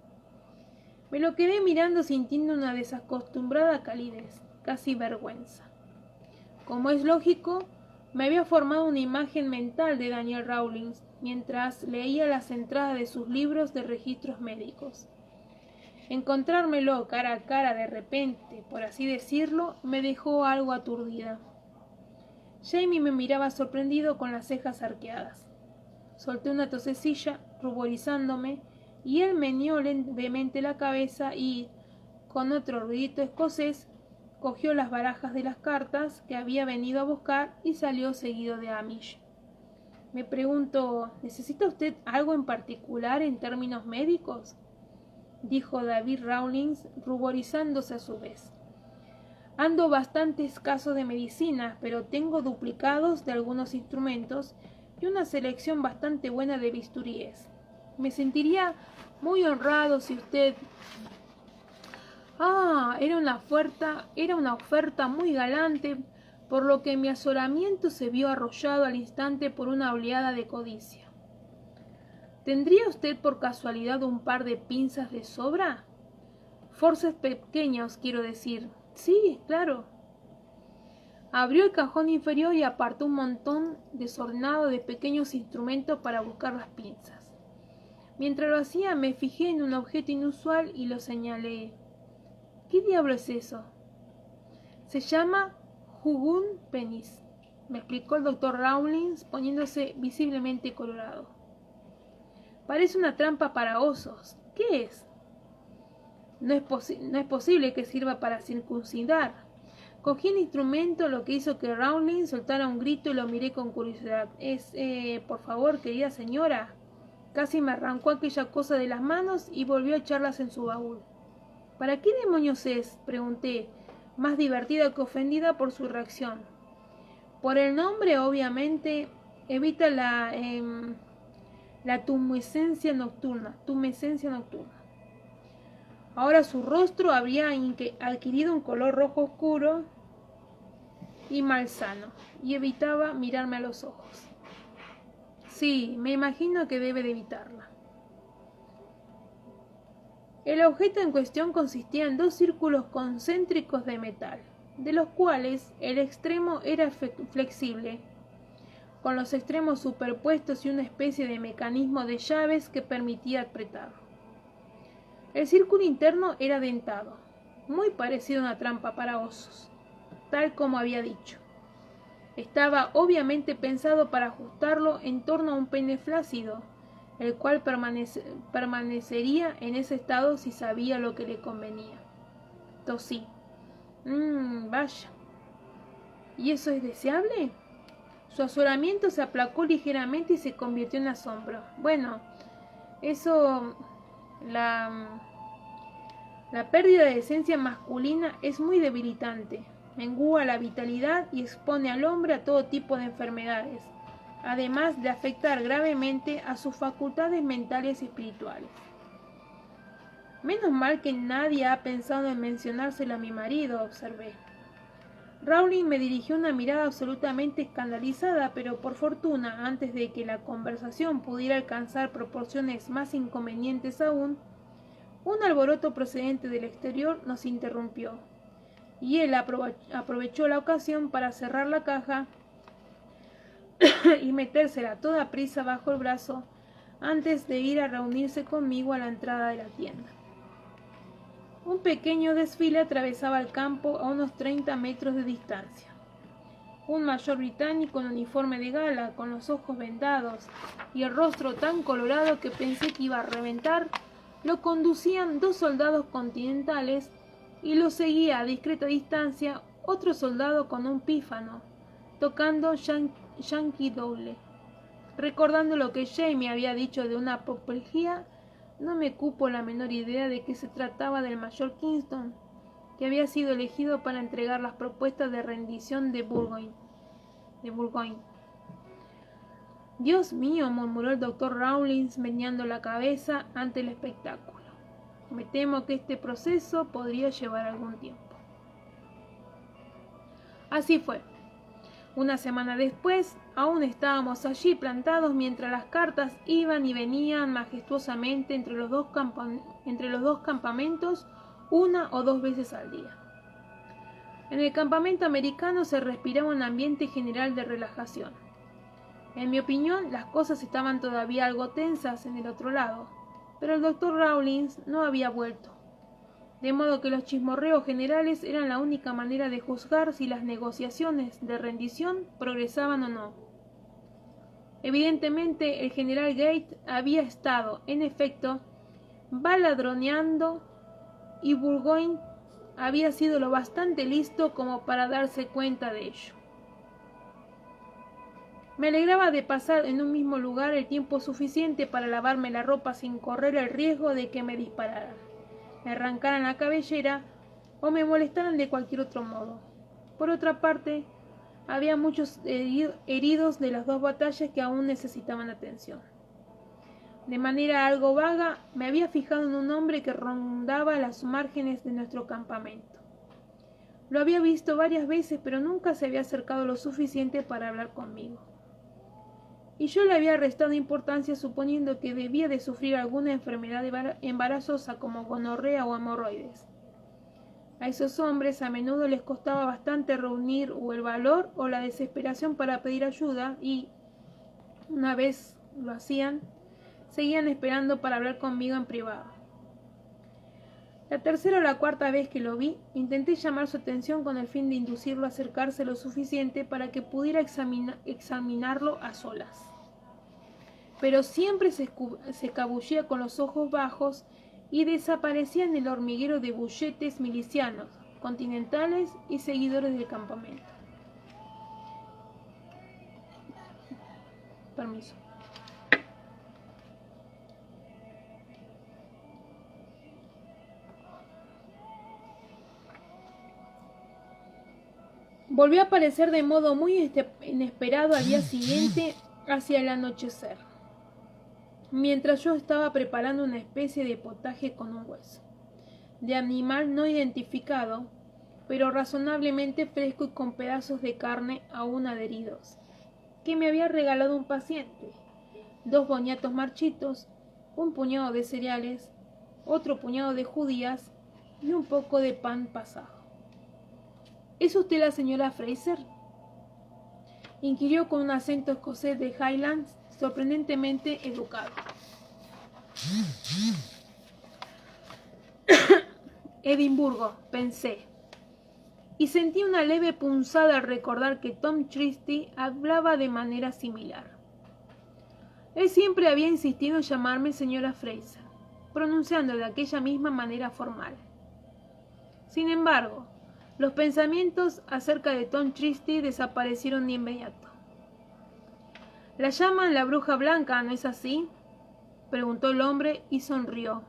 Me lo quedé mirando sintiendo una desacostumbrada calidez, casi vergüenza. Como es lógico, me había formado una imagen mental de Daniel Rawlings mientras leía las entradas de sus libros de registros médicos. Encontrármelo cara a cara de repente, por así decirlo, me dejó algo aturdida. Jamie me miraba sorprendido con las cejas arqueadas. Solté una tosecilla, ruborizándome, y él meneó levemente la cabeza y, con otro ruidito escocés, cogió las barajas de las cartas que había venido a buscar y salió seguido de Amish. Me pregunto, ¿necesita usted algo en particular en términos médicos?, dijo David Rawlings, ruborizándose a su vez. Ando bastante escaso de medicina, pero tengo duplicados de algunos instrumentos y una selección bastante buena de bisturíes. Me sentiría muy honrado si usted... Era una oferta muy galante, por lo que mi azoramiento se vio arrollado al instante por una oleada de codicia. ¿Tendría usted por casualidad un par de pinzas de sobra? Forceps pequeños, quiero decir. Sí, claro. Abrió el cajón inferior y apartó un montón desordenado de pequeños instrumentos para buscar las pinzas. Mientras lo hacía, me fijé en un objeto inusual y lo señalé. ¿Qué diablo es eso? Se llama Hugun Penis, me explicó el doctor Rawlings, poniéndose visiblemente colorado. Parece una trampa para osos. ¿Qué es? No es posible que sirva para circuncidar. Cogí el instrumento, lo que hizo que Rowling soltara un grito y lo miré con curiosidad. Por favor, querida señora. Casi me arrancó aquella cosa de las manos y volvió a echarlas en su baúl. ¿Para qué demonios es?, pregunté, más divertida que ofendida por su reacción. Por el nombre, obviamente, evita la tumescencia nocturna. Ahora su rostro había adquirido un color rojo oscuro y malsano, y evitaba mirarme a los ojos. Sí, me imagino que debe de evitarla. El objeto en cuestión consistía en 2 círculos concéntricos de metal, de los cuales el extremo era flexible, con los extremos superpuestos y una especie de mecanismo de llaves que permitía apretarlo. El círculo interno era dentado, muy parecido a una trampa para osos, tal como había dicho. Estaba obviamente pensado para ajustarlo en torno a un pene flácido, el cual permanecería en ese estado si sabía lo que le convenía. Tosí. Vaya. ¿Y eso es deseable? Su azoramiento se aplacó ligeramente y se convirtió en asombro. Bueno, eso... La pérdida de esencia masculina es muy debilitante. Mengúa la vitalidad y expone al hombre a todo tipo de enfermedades, además de afectar gravemente a sus facultades mentales y espirituales. Menos mal que nadie ha pensado en mencionárselo a mi marido, observé. Rowling me dirigió una mirada absolutamente escandalizada, pero por fortuna, antes de que la conversación pudiera alcanzar proporciones más inconvenientes aún, un alboroto procedente del exterior nos interrumpió, y él aprovechó la ocasión para cerrar la caja y metérsela a toda prisa bajo el brazo antes de ir a reunirse conmigo a la entrada de la tienda. Un pequeño desfile atravesaba el campo a unos 30 metros de distancia. Un mayor británico en uniforme de gala, con los ojos vendados y el rostro tan colorado que pensé que iba a reventar, lo conducían 2 soldados continentales y lo seguía a discreta distancia otro soldado con un pífano, tocando Yankee Doodle. Recordando lo que Jamie había dicho de una apoplejía, no me cupo la menor idea de que se trataba del mayor Kingston, que había sido elegido para entregar las propuestas de rendición de Burgoyne. Dios mío, murmuró el doctor Rawlins meneando la cabeza ante el espectáculo. Me temo que este proceso podría llevar algún tiempo. Así fue. Una semana después, aún estábamos allí plantados mientras las cartas iban y venían majestuosamente entre los dos campamentos 1 o 2 veces al día. En el campamento americano se respiraba un ambiente general de relajación. En mi opinión, las cosas estaban todavía algo tensas en el otro lado, pero el doctor Rawlins no había vuelto, de modo que los chismorreos generales eran la única manera de juzgar si las negociaciones de rendición progresaban o no. Evidentemente, el general Gate había estado, en efecto, baladroneando y Burgoyne había sido lo bastante listo como para darse cuenta de ello. Me alegraba de pasar en un mismo lugar el tiempo suficiente para lavarme la ropa sin correr el riesgo de que me dispararan, me arrancaran la cabellera o me molestaran de cualquier otro modo. Por otra parte, había muchos heridos de las 2 batallas que aún necesitaban atención. De manera algo vaga, me había fijado en un hombre que rondaba las márgenes de nuestro campamento. Lo había visto varias veces, pero nunca se había acercado lo suficiente para hablar conmigo. Y yo le había restado importancia suponiendo que debía de sufrir alguna enfermedad embarazosa como gonorrea o hemorroides. A esos hombres a menudo les costaba bastante reunir o el valor o la desesperación para pedir ayuda y, una vez lo hacían, seguían esperando para hablar conmigo en privado. La tercera o la cuarta vez que lo vi, intenté llamar su atención con el fin de inducirlo a acercarse lo suficiente para que pudiera examinarlo a solas. Pero siempre se escabullía con los ojos bajos y desaparecía en el hormiguero de bulletes milicianos, continentales y seguidores del campamento. Permiso. Volvió a aparecer de modo muy inesperado al día siguiente, hacia el anochecer, mientras yo estaba preparando una especie de potaje con un hueso. de animal no identificado, pero razonablemente fresco y con pedazos de carne aún adheridos, que me había regalado un paciente, 2 boniatos marchitos, un puñado de cereales, otro puñado de judías y un poco de pan pasado. ¿Es usted la señora Fraser?, inquirió con un acento escocés de Highlands sorprendentemente educado. Edimburgo, pensé, y sentí una leve punzada al recordar que Tom Christie hablaba de manera similar. Él siempre había insistido en llamarme señora Fraser, pronunciando de aquella misma manera formal. Sin embargo, los pensamientos acerca de Tom Christie desaparecieron de inmediato. «La llaman la bruja blanca, ¿no es así?», preguntó el hombre y sonrió.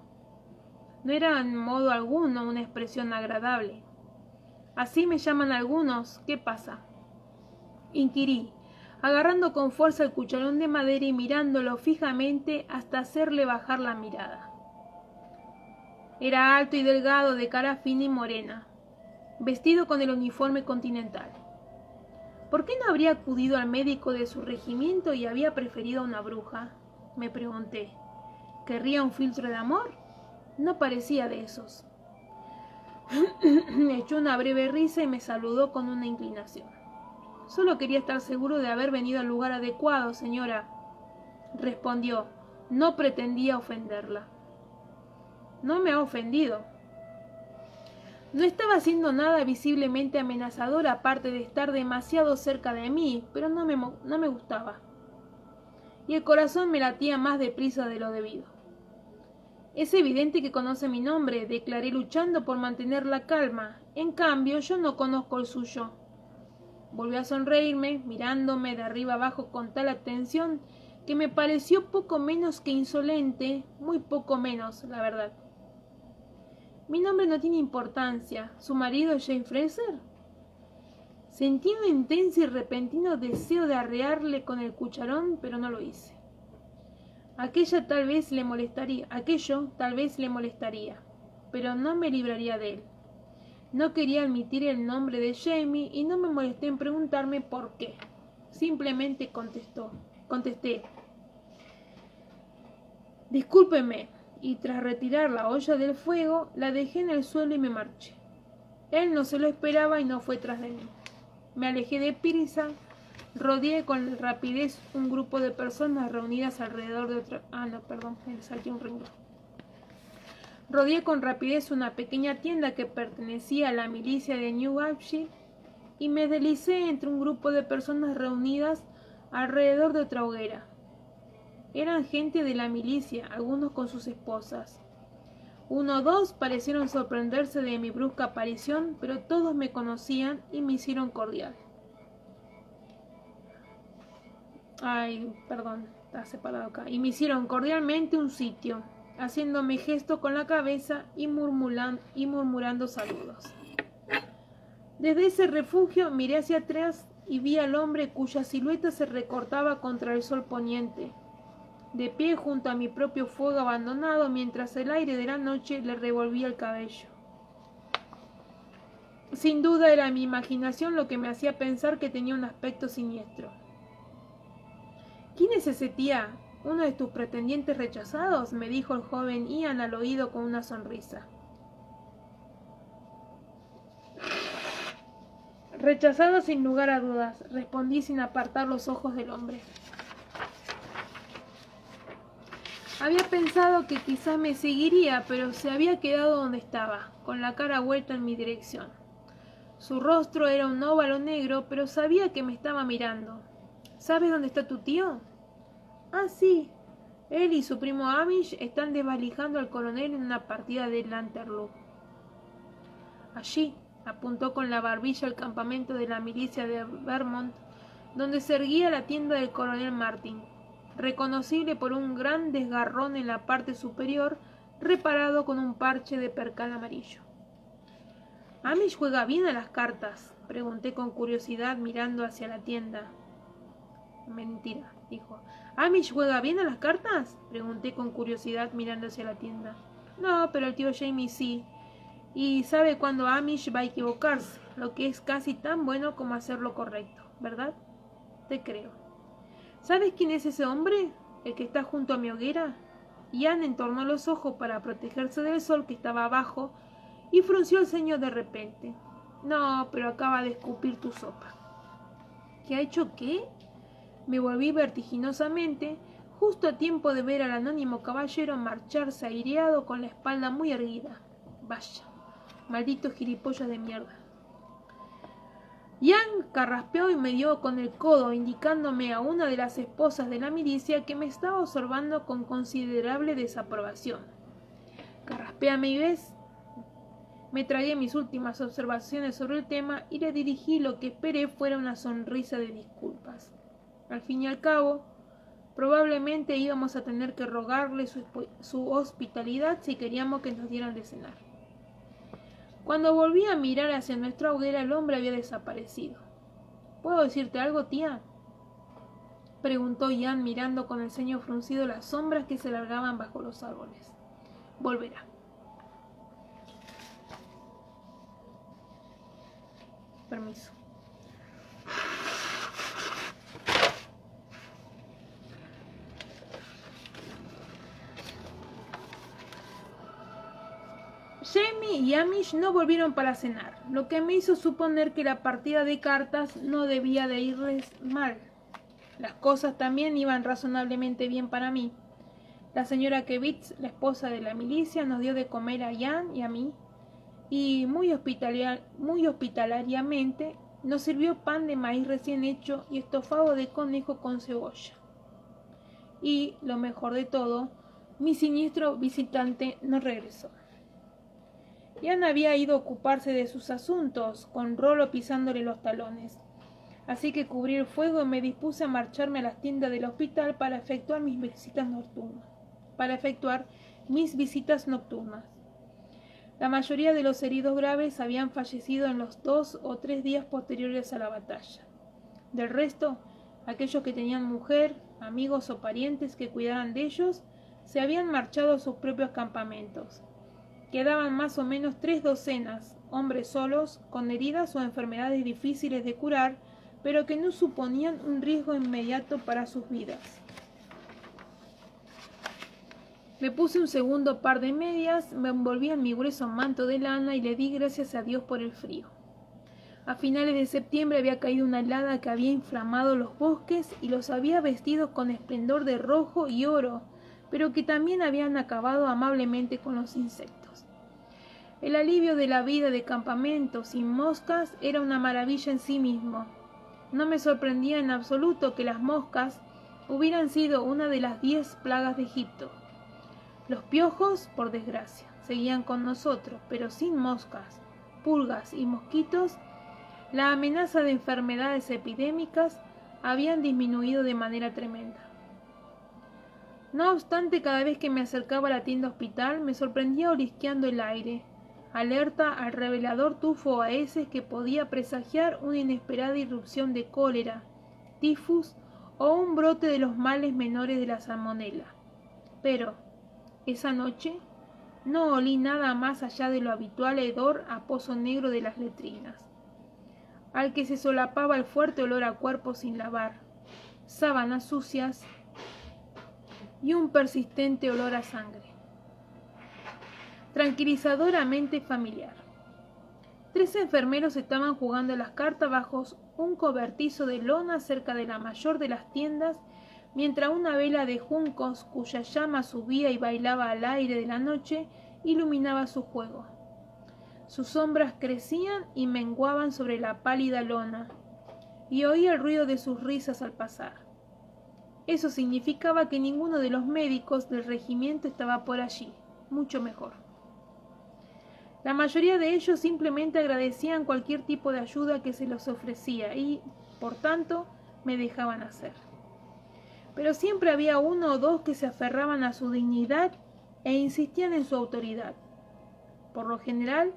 No era en modo alguno una expresión agradable. «Así me llaman algunos, ¿qué pasa?», inquirí, agarrando con fuerza el cucharón de madera y mirándolo fijamente hasta hacerle bajar la mirada. Era alto y delgado, de cara fina y morena, vestido con el uniforme continental. ¿Por qué no habría acudido al médico de su regimiento y había preferido a una bruja?, me pregunté. ¿Querría un filtro de amor? No parecía de esos. Echó una breve risa y me saludó con una inclinación. «Solo quería estar seguro de haber venido al lugar adecuado, señora», respondió. No pretendía ofenderla. «No me ha ofendido». No estaba haciendo nada visiblemente amenazador aparte de estar demasiado cerca de mí, pero no me gustaba. Y el corazón me latía más deprisa de lo debido. «Es evidente que conoce mi nombre», declaré luchando por mantener la calma. «En cambio, yo no conozco el suyo». Volvió a sonreírme, mirándome de arriba abajo con tal atención que me pareció poco menos que insolente, muy poco menos, la verdad. «Mi nombre no tiene importancia. ¿Su marido es Jane Fraser?». Sentí un intenso y repentino deseo de arrearle con el cucharón, pero no lo hice. Aquello tal vez le molestaría, pero no me libraría de él. No quería admitir el nombre de Jamie y no me molesté en preguntarme por qué. Simplemente contesté. «Discúlpeme», y tras retirar la olla del fuego, la dejé en el suelo y me marché. Él no se lo esperaba y no fue tras de mí. Me alejé deprisa, rodeé con rapidez un grupo de personas reunidas alrededor de otra... me salté un renglón. Rodeé con rapidez una pequeña tienda que pertenecía a la milicia de New Hampshire y me deslicé entre un grupo de personas reunidas alrededor de otra hoguera. Eran gente de la milicia, algunos con sus esposas. 1 o 2 parecieron sorprenderse de mi brusca aparición, pero todos me conocían y me hicieron cordial. Está separado acá. Y me hicieron cordialmente un sitio, haciéndome gestos con la cabeza y murmurando saludos. Desde ese refugio miré hacia atrás y vi al hombre cuya silueta se recortaba contra el sol poniente, de pie junto a mi propio fuego abandonado mientras el aire de la noche le revolvía el cabello. Sin duda era mi imaginación lo que me hacía pensar que tenía un aspecto siniestro. «¿Quién es ese, tía? ¿Uno de tus pretendientes rechazados?», me dijo el joven Ian al oído con una sonrisa. «Rechazado sin lugar a dudas», respondí sin apartar los ojos del hombre. Había pensado que quizás me seguiría, pero se había quedado donde estaba, con la cara vuelta en mi dirección. Su rostro era un óvalo negro, pero sabía que me estaba mirando. «¿Sabes dónde está tu tío?». «Ah, sí. Él y su primo Amish están desvalijando al coronel en una partida de Lanterloop». «Allí», apuntó con la barbilla al campamento de la milicia de Vermont, donde se erguía la tienda del coronel Martin, reconocible por un gran desgarrón en la parte superior, reparado con un parche de percal amarillo. «¿Amish juega bien a las cartas?», pregunté con curiosidad mirando hacia la tienda. «Mentira», dijo. «¿Amish juega bien a las cartas?», pregunté con curiosidad mirando hacia la tienda. «No, pero el tío Jamie sí. y sabe cuándo Amish va a equivocarse, lo que es casi tan bueno como hacer lo correcto, ¿verdad? Te creo. ¿Sabes quién es ese hombre? ¿El que está junto a mi hoguera? Ian entornó los ojos para protegerse del sol que estaba abajo y frunció el ceño de repente. No, pero acaba de escupir tu sopa. ¿Qué ha hecho qué? Me volví vertiginosamente, justo a tiempo de ver al anónimo caballero marcharse aireado con la espalda muy erguida. Vaya, maldito gilipollas de mierda. Ian carraspeó y me dio con el codo, indicándome a una de las esposas de la milicia que me estaba observando con considerable desaprobación. Carraspéame y ves. Me tragué mis últimas observaciones sobre el tema y le dirigí lo que esperé fuera una sonrisa de disculpas. Al fin y al cabo, probablemente íbamos a tener que rogarle su hospitalidad si queríamos que nos dieran de cenar. Cuando volví a mirar hacia nuestra hoguera, el hombre había desaparecido. ¿Puedo decirte algo, tía?, preguntó Ian mirando con el ceño fruncido las sombras que se largaban bajo los árboles. Volverá. Permiso. Jamie y Amish no volvieron para cenar, lo que me hizo suponer que la partida de cartas no debía de irles mal. Las cosas también iban razonablemente bien para mí. La señora Kevitz, la esposa de la milicia, nos dio de comer a Ian y a mí, y muy hospitalariamente nos sirvió pan de maíz recién hecho y estofado de conejo con cebolla. Y, lo mejor de todo, mi siniestro visitante no regresó. Ian había ido a ocuparse de sus asuntos, con Rollo pisándole los talones. Así que cubrí el fuego y me dispuse a marcharme a las tiendas del hospital para efectuar mis visitas nocturnas. La mayoría de los heridos graves habían fallecido en los 2 o 3 días posteriores a la batalla. Del resto, aquellos que tenían mujer, amigos o parientes que cuidaran de ellos, se habían marchado a sus propios campamentos. Quedaban más o menos 3 docenas, hombres solos, con heridas o enfermedades difíciles de curar, pero que no suponían un riesgo inmediato para sus vidas. Me puse un segundo par de medias, me envolví en mi grueso manto de lana y le di gracias a Dios por el frío. A finales de septiembre había caído una helada que había inflamado los bosques y los había vestido con esplendor de rojo y oro, pero que también habían acabado amablemente con los insectos. El alivio de la vida de campamento sin moscas era una maravilla en sí mismo. No me sorprendía en absoluto que las moscas hubieran sido una de las 10 plagas de Egipto. Los piojos, por desgracia, seguían con nosotros, pero sin moscas, pulgas y mosquitos, la amenaza de enfermedades epidémicas habían disminuido de manera tremenda. No obstante, cada vez que me acercaba a la tienda hospital, me sorprendía olisqueando el aire, alerta al revelador tufo a heces que podía presagiar una inesperada irrupción de cólera, tifus o un brote de los males menores de la salmonela. Pero, esa noche, no olí nada más allá de lo habitual hedor a pozo negro de las letrinas, al que se solapaba el fuerte olor a cuerpo sin lavar, sábanas sucias y un persistente olor a sangre. Tranquilizadoramente familiar. 3 enfermeros estaban jugando las cartas bajo un cobertizo de lona cerca de la mayor de las tiendas, mientras una vela de juncos, cuya llama subía y bailaba al aire de la noche, iluminaba su juego. Sus sombras crecían y menguaban sobre la pálida lona, y oía el ruido de sus risas al pasar. Eso significaba que ninguno de los médicos del regimiento estaba por allí, mucho mejor. La mayoría de ellos simplemente agradecían cualquier tipo de ayuda que se les ofrecía y, por tanto, me dejaban hacer. Pero siempre había 1 o 2 que se aferraban a su dignidad e insistían en su autoridad. Por lo general,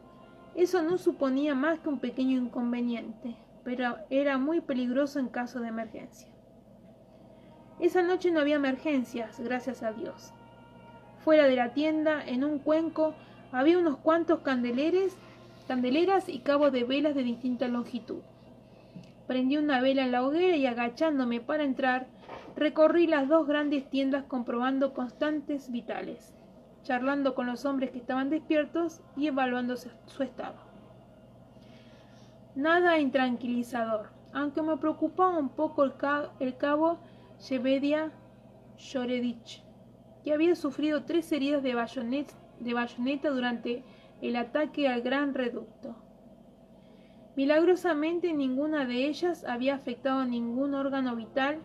eso no suponía más que un pequeño inconveniente, pero era muy peligroso en caso de emergencia. Esa noche no había emergencias, gracias a Dios. Fuera de la tienda, en un cuenco, Había unos cuantos candeleras y cabos de velas de distinta longitud. Prendí una vela en la hoguera y, agachándome para entrar, recorrí las dos grandes tiendas comprobando constantes vitales, charlando con los hombres que estaban despiertos y evaluando su estado. Nada intranquilizador, aunque me preocupaba un poco el cabo Yebedia Shoredich, que había sufrido 3 heridas de bayoneta durante el ataque al gran reducto. Milagrosamente ninguna de ellas había afectado a ningún órgano vital,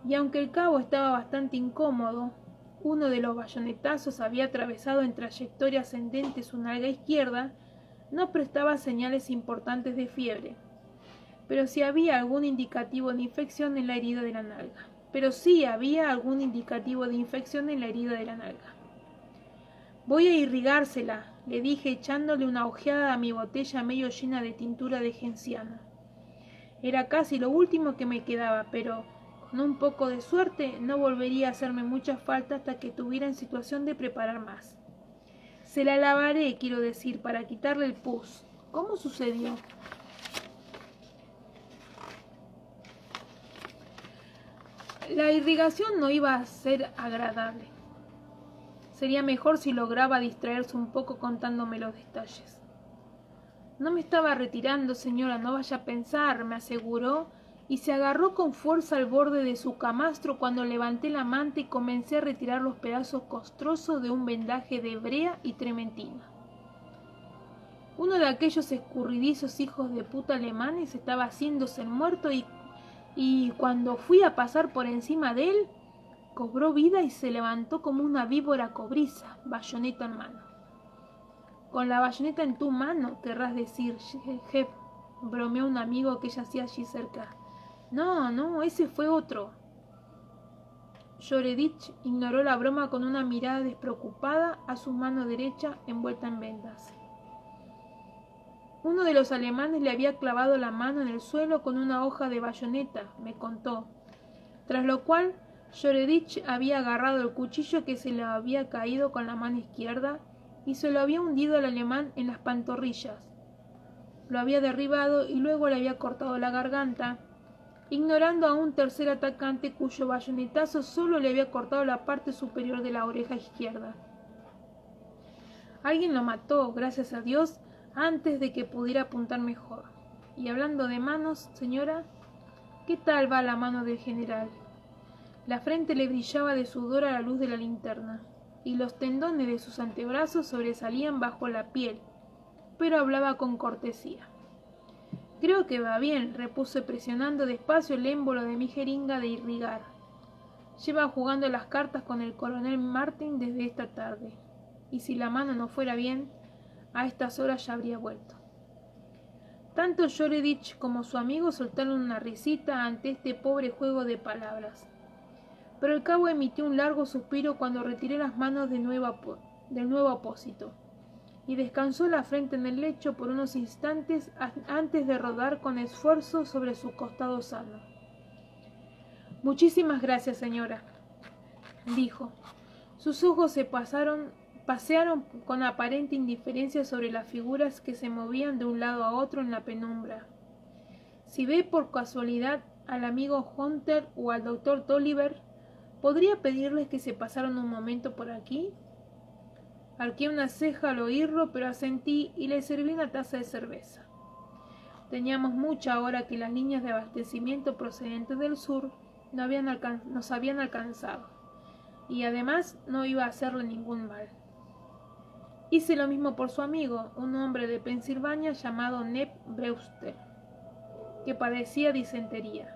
y aunque el cabo estaba bastante incómodo, uno de los bayonetazos había atravesado en trayectoria ascendente su nalga izquierda, no prestaba señales importantes de fiebre, pero sí había algún indicativo de infección en la herida de la nalga. Voy a irrigársela, le dije echándole una ojeada a mi botella medio llena de tintura de genciana. Era casi lo último que me quedaba, pero con un poco de suerte no volvería a hacerme mucha falta hasta que estuviera en situación de preparar más. Se la lavaré, quiero decir, para quitarle el pus. ¿Cómo sucedió? La irrigación no iba a ser agradable. Sería mejor si lograba distraerse un poco contándome los detalles. No me estaba retirando, señora, no vaya a pensar, me aseguró, y se agarró con fuerza al borde de su camastro cuando levanté la manta y comencé a retirar los pedazos costrosos de un vendaje de brea y trementina. Uno de aquellos escurridizos hijos de puta alemanes estaba haciéndose el muerto y cuando fui a pasar por encima de él, cobró vida y se levantó como una víbora cobriza, bayoneta en mano. Con la bayoneta en tu mano, querrás decir, Jep, bromeó un amigo que yacía allí cerca. No, ese fue otro. Shoredich ignoró la broma con una mirada despreocupada a su mano derecha envuelta en vendas. Uno de los alemanes le había clavado la mano en el suelo con una hoja de bayoneta, me contó, tras lo cual Shoredich había agarrado el cuchillo que se le había caído con la mano izquierda y se lo había hundido al alemán en las pantorrillas. Lo había derribado y luego le había cortado la garganta, ignorando a un tercer atacante cuyo bayonetazo solo le había cortado la parte superior de la oreja izquierda. Alguien lo mató, gracias a Dios, antes de que pudiera apuntar mejor. Y hablando de manos, señora, ¿qué tal va la mano del general? La frente le brillaba de sudor a la luz de la linterna, y los tendones de sus antebrazos sobresalían bajo la piel, pero hablaba con cortesía. Creo que va bien, repuse presionando despacio el émbolo de mi jeringa de irrigar. Lleva jugando las cartas con el coronel Martin desde esta tarde, y si la mano no fuera bien, a estas horas ya habría vuelto. Tanto Shoredich como su amigo soltaron una risita ante este pobre juego de palabras, pero el cabo emitió un largo suspiro cuando retiré las manos del nuevo apósito, y descansó la frente en el lecho por unos instantes antes de rodar con esfuerzo sobre su costado sano. Muchísimas gracias, señora, dijo. Sus ojos se pasearon con aparente indiferencia sobre las figuras que se movían de un lado a otro en la penumbra. Si ve por casualidad al amigo Hunter o al doctor Tolliver, ¿podría pedirles que se pasaran un momento por aquí? Arqué una ceja al oírlo, pero asentí y le serví una taza de cerveza. Teníamos mucha hora que las líneas de abastecimiento procedentes del sur nos habían alcanzado, y además no iba a hacerle ningún mal. Hice lo mismo por su amigo, un hombre de Pensilvania llamado Neb Brewster, que padecía disentería,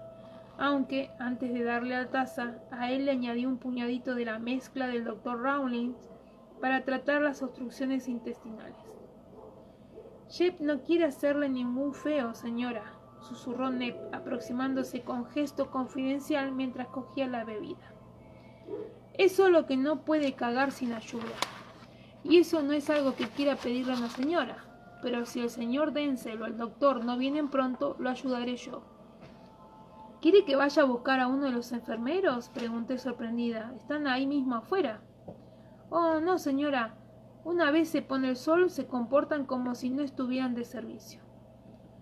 aunque, antes de darle la taza, a él le añadí un puñadito de la mezcla del doctor Rawlins para tratar las obstrucciones intestinales. Jep no quiere hacerle ningún feo, señora, susurró Neb, aproximándose con gesto confidencial mientras cogía la bebida. Es solo que no puede cagar sin ayuda. Y eso no es algo que quiera pedirle a una señora, pero si el señor Denzel o el doctor no vienen pronto, lo ayudaré yo. ¿Quiere que vaya a buscar a uno de los enfermeros?, pregunté sorprendida. ¿Están ahí mismo afuera? Oh, no, señora. Una vez se pone el sol, se comportan como si no estuvieran de servicio.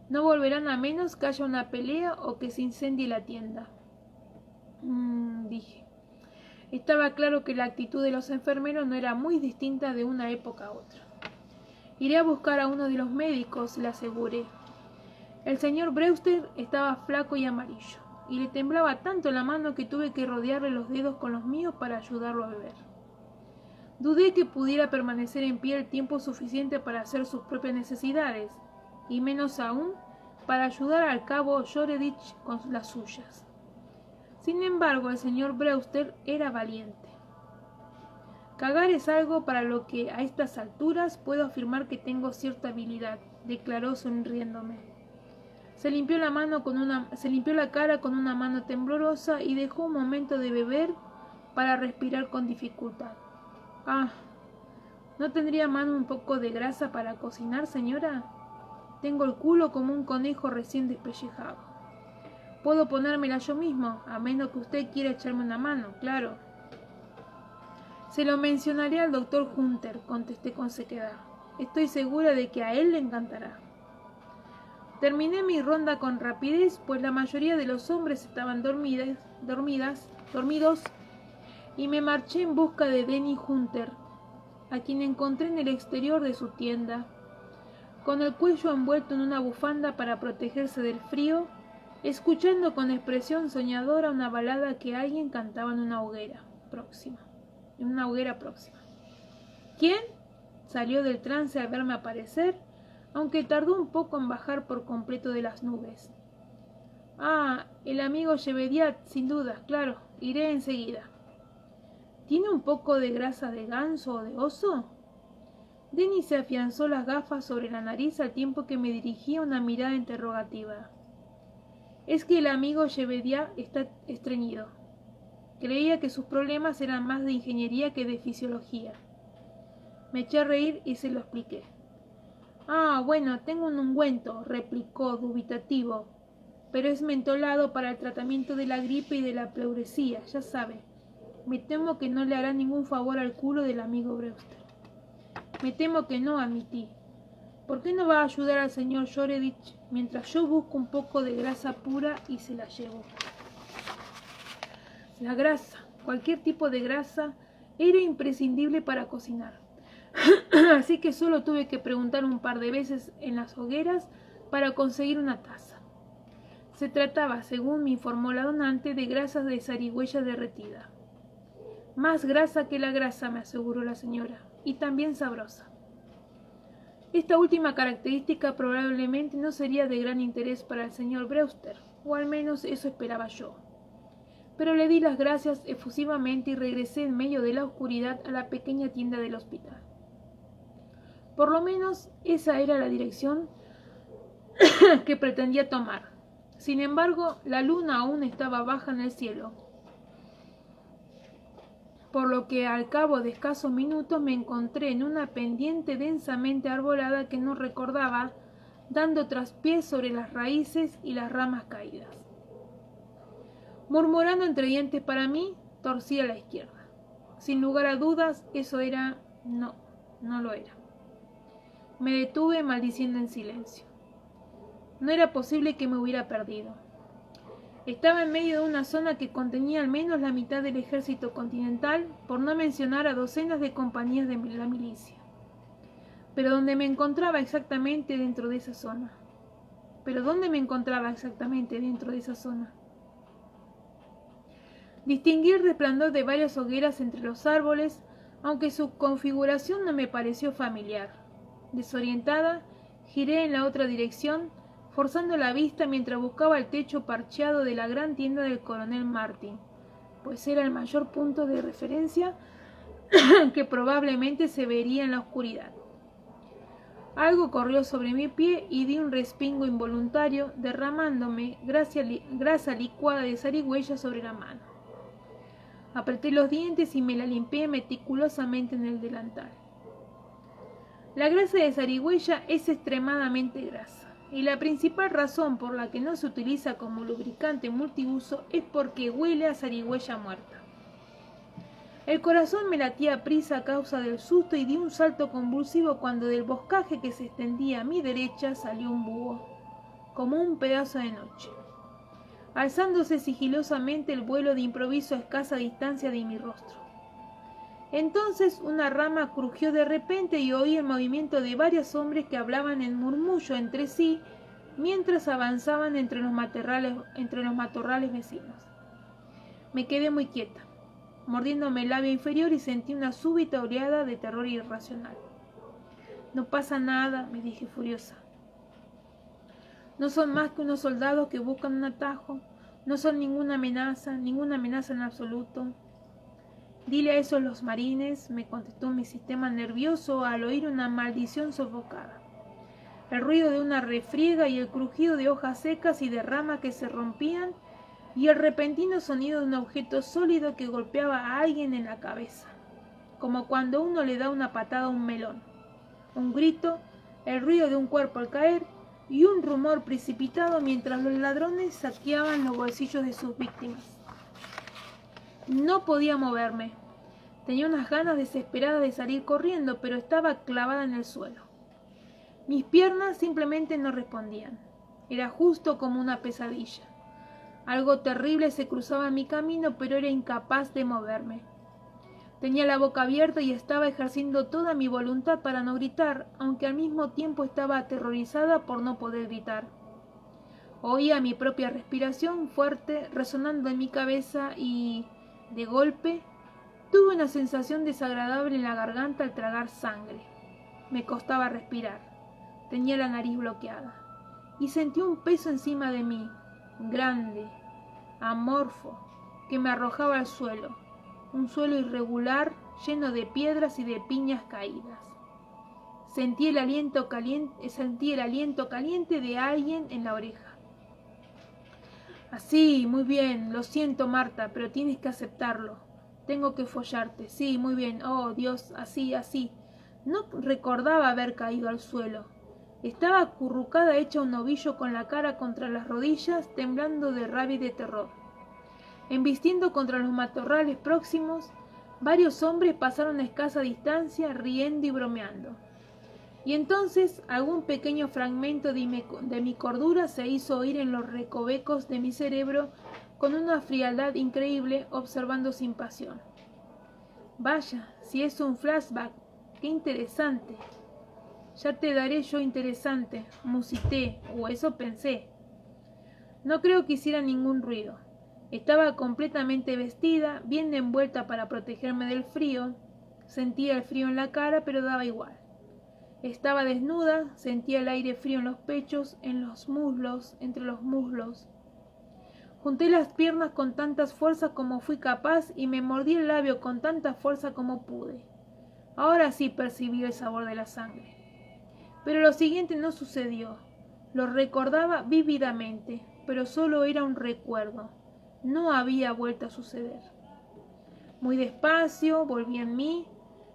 No volverán a menos que haya una pelea o que se incendie la tienda. Dije. Estaba claro que la actitud de los enfermeros no era muy distinta de una época a otra. Iré a buscar a uno de los médicos, le aseguré. El señor Brewster estaba flaco y amarillo, y le temblaba tanto la mano que tuve que rodearle los dedos con los míos para ayudarlo a beber. Dudé que pudiera permanecer en pie el tiempo suficiente para hacer sus propias necesidades, y menos aún para ayudar al cabo Shoreditch con las suyas. Sin embargo, el señor Brewster era valiente. Cagar es algo para lo que a estas alturas puedo afirmar que tengo cierta habilidad, declaró sonriéndome. Se limpió la cara con una mano temblorosa y dejó un momento de beber para respirar con dificultad. ¿No tendría a mano un poco de grasa para cocinar, señora? Tengo el culo como un conejo recién despellejado. Puedo ponérmela yo mismo, a menos que usted quiera echarme una mano, claro. Se lo mencionaré al doctor Hunter, contesté con sequedad. Estoy segura de que a él le encantará. Terminé mi ronda con rapidez, pues la mayoría de los hombres estaban dormidos, y me marché en busca de Denny Hunter, a quien encontré en el exterior de su tienda, con el cuello envuelto en una bufanda para protegerse del frío, escuchando con expresión soñadora una balada que alguien cantaba en una hoguera próxima. ¿Quién? Salió del trance al verme aparecer, aunque tardó un poco en bajar por completo de las nubes. El amigo Jebediah, sin duda, claro, iré enseguida. ¿Tiene un poco de grasa de ganso o de oso? Denny se afianzó las gafas sobre la nariz al tiempo que me dirigía una mirada interrogativa. Es que el amigo Jebediah está estreñido. Creía que sus problemas eran más de ingeniería que de fisiología. Me eché a reír y se lo expliqué. Bueno, tengo un ungüento, replicó dubitativo, pero es mentolado para el tratamiento de la gripe y de la pleuresía, ya sabe. Me temo que no le hará ningún favor al culo del amigo Brewster. Me temo que no, admití. ¿Por qué no va a ayudar al señor Shoreditch mientras yo busco un poco de grasa pura y se la llevo? La grasa, cualquier tipo de grasa, era imprescindible para cocinar. Así que solo tuve que preguntar un par de veces en las hogueras para conseguir una taza. Se trataba, según me informó la donante, de grasas de zarigüeya derretida. Más grasa que la grasa, me aseguró la señora, y también sabrosa. Esta última característica probablemente no sería de gran interés para el señor Brewster, o al menos eso esperaba yo. Pero le di las gracias efusivamente y regresé en medio de la oscuridad a la pequeña tienda del hospital. Por lo menos esa era la dirección que pretendía tomar. Sin embargo, la luna aún estaba baja en el cielo, por lo que al cabo de escasos minutos me encontré en una pendiente densamente arbolada que no recordaba, dando traspiés sobre las raíces y las ramas caídas. Murmurando entre dientes para mí, torcí a la izquierda. Sin lugar a dudas, eso era... No lo era. Me detuve maldiciendo en silencio. No era posible que me hubiera perdido. Estaba en medio de una zona que contenía al menos la mitad del ejército continental, por no mencionar a docenas de compañías de la milicia. Pero ¿dónde me encontraba exactamente dentro de esa zona? Distinguí el resplandor de varias hogueras entre los árboles, aunque su configuración no me pareció familiar. Desorientada, giré en la otra dirección, forzando la vista mientras buscaba el techo parcheado de la gran tienda del coronel Martin, pues era el mayor punto de referencia que probablemente se vería en la oscuridad. Algo corrió sobre mi pie y di un respingo involuntario, derramándome grasa licuada de zarigüeya sobre la mano. Apreté los dientes y me la limpié meticulosamente en el delantal. La grasa de zarigüeya es extremadamente grasa, y la principal razón por la que no se utiliza como lubricante multiuso es porque huele a zarigüeya muerta. El corazón me latía a prisa a causa del susto y di un salto convulsivo cuando del boscaje que se extendía a mi derecha salió un búho, como un pedazo de noche, alzándose sigilosamente el vuelo de improviso a escasa distancia de mi rostro. Entonces una rama crujió de repente y oí el movimiento de varios hombres que hablaban en murmullo entre sí mientras avanzaban entre los matorrales vecinos. Me quedé muy quieta, mordiéndome el labio inferior y sentí una súbita oleada de terror irracional. No pasa nada, me dije furiosa. No son más que unos soldados que buscan un atajo, no son ninguna amenaza en absoluto. Dile a esos los marines, me contestó mi sistema nervioso al oír una maldición sofocada. El ruido de una refriega y el crujido de hojas secas y de ramas que se rompían y el repentino sonido de un objeto sólido que golpeaba a alguien en la cabeza, como cuando uno le da una patada a un melón. Un grito, el ruido de un cuerpo al caer y un rumor precipitado mientras los ladrones saqueaban los bolsillos de sus víctimas. No podía moverme. Tenía unas ganas desesperadas de salir corriendo, pero estaba clavada en el suelo. Mis piernas simplemente no respondían. Era justo como una pesadilla. Algo terrible se cruzaba en mi camino, pero era incapaz de moverme. Tenía la boca abierta y estaba ejerciendo toda mi voluntad para no gritar, aunque al mismo tiempo estaba aterrorizada por no poder gritar. Oía mi propia respiración fuerte resonando en mi cabeza y, de golpe, tuve una sensación desagradable en la garganta al tragar sangre. Me costaba respirar. Tenía la nariz bloqueada. Y sentí un peso encima de mí, grande, amorfo, que me arrojaba al suelo. Un suelo irregular, lleno de piedras y de piñas caídas. Sentí el aliento caliente de alguien en la oreja. Así, muy bien, lo siento Marta, pero tienes que aceptarlo. Tengo que follarte, sí, muy bien, oh Dios, así, así. No recordaba haber caído al suelo. Estaba acurrucada hecha un ovillo con la cara contra las rodillas, temblando de rabia y de terror. Embistiendo contra los matorrales próximos, varios hombres pasaron a escasa distancia, riendo y bromeando. Y entonces algún pequeño fragmento de mi cordura se hizo oír en los recovecos de mi cerebro con una frialdad increíble, observando sin pasión. Vaya, si es un flashback, qué interesante. Ya te daré yo interesante, musité, o eso pensé. No creo que hiciera ningún ruido. Estaba completamente vestida, bien envuelta para protegerme del frío. Sentía el frío en la cara, pero daba igual. Estaba desnuda, sentía el aire frío en los pechos, en los muslos, entre los muslos. Junté las piernas con tantas fuerzas como fui capaz y me mordí el labio con tanta fuerza como pude. Ahora sí percibí el sabor de la sangre. Pero lo siguiente no sucedió. Lo recordaba vívidamente, pero solo era un recuerdo. No había vuelto a suceder. Muy despacio, volví en mí.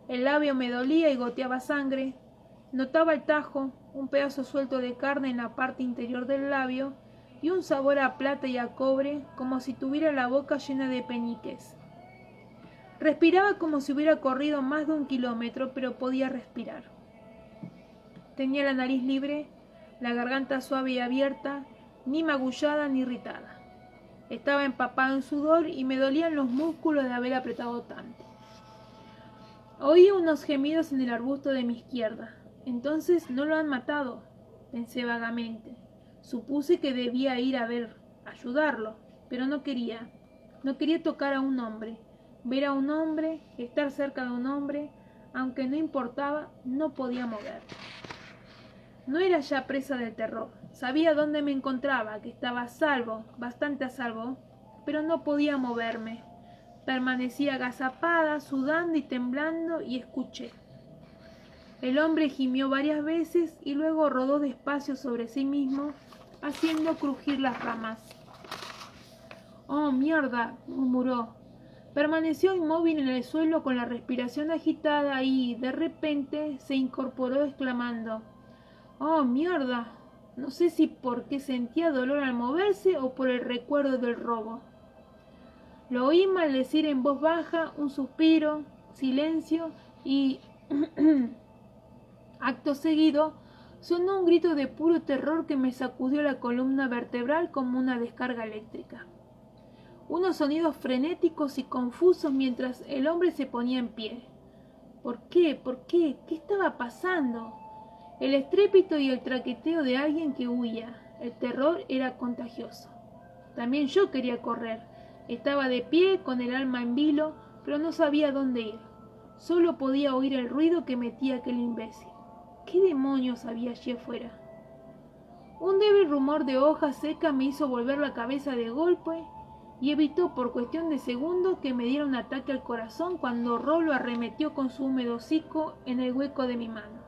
El labio me dolía y goteaba sangre. Notaba el tajo, un pedazo suelto de carne en la parte interior del labio y un sabor a plata y a cobre, como si tuviera la boca llena de peniques. Respiraba como si hubiera corrido más de 1 kilómetro, pero podía respirar. Tenía la nariz libre, la garganta suave y abierta, ni magullada ni irritada. Estaba empapado en sudor y me dolían los músculos de haber apretado tanto. Oí unos gemidos en el arbusto de mi izquierda. Entonces no lo han matado, pensé vagamente. Supuse que debía ir a ayudarlo, pero no quería. No quería tocar a un hombre, ver a un hombre, estar cerca de un hombre. Aunque no importaba, no podía mover. No era ya presa del terror. Sabía dónde me encontraba, que estaba a salvo, bastante a salvo, pero no podía moverme. Permanecía agazapada, sudando y temblando, y escuché. El hombre gimió varias veces y luego rodó despacio sobre sí mismo, haciendo crujir las ramas. «Oh, mierda», murmuró. Permaneció inmóvil en el suelo con la respiración agitada y, de repente, se incorporó exclamando: «Oh, mierda». No sé si porque sentía dolor al moverse o por el recuerdo del robo. Lo oí maldecir en voz baja, un suspiro, silencio y acto seguido sonó un grito de puro terror que me sacudió la columna vertebral como una descarga eléctrica. Unos sonidos frenéticos y confusos mientras el hombre se ponía en pie. ¿Por qué? ¿Por qué? ¿Qué estaba pasando? El estrépito y el traqueteo de alguien que huía. El terror era contagioso. También yo quería correr. Estaba de pie, con el alma en vilo, pero no sabía dónde ir. Solo podía oír el ruido que metía aquel imbécil. ¿Qué demonios había allí afuera? Un débil rumor de hoja seca me hizo volver la cabeza de golpe y evitó por cuestión de segundos que me diera un ataque al corazón cuando Rolo arremetió con su húmedo hocico en el hueco de mi mano.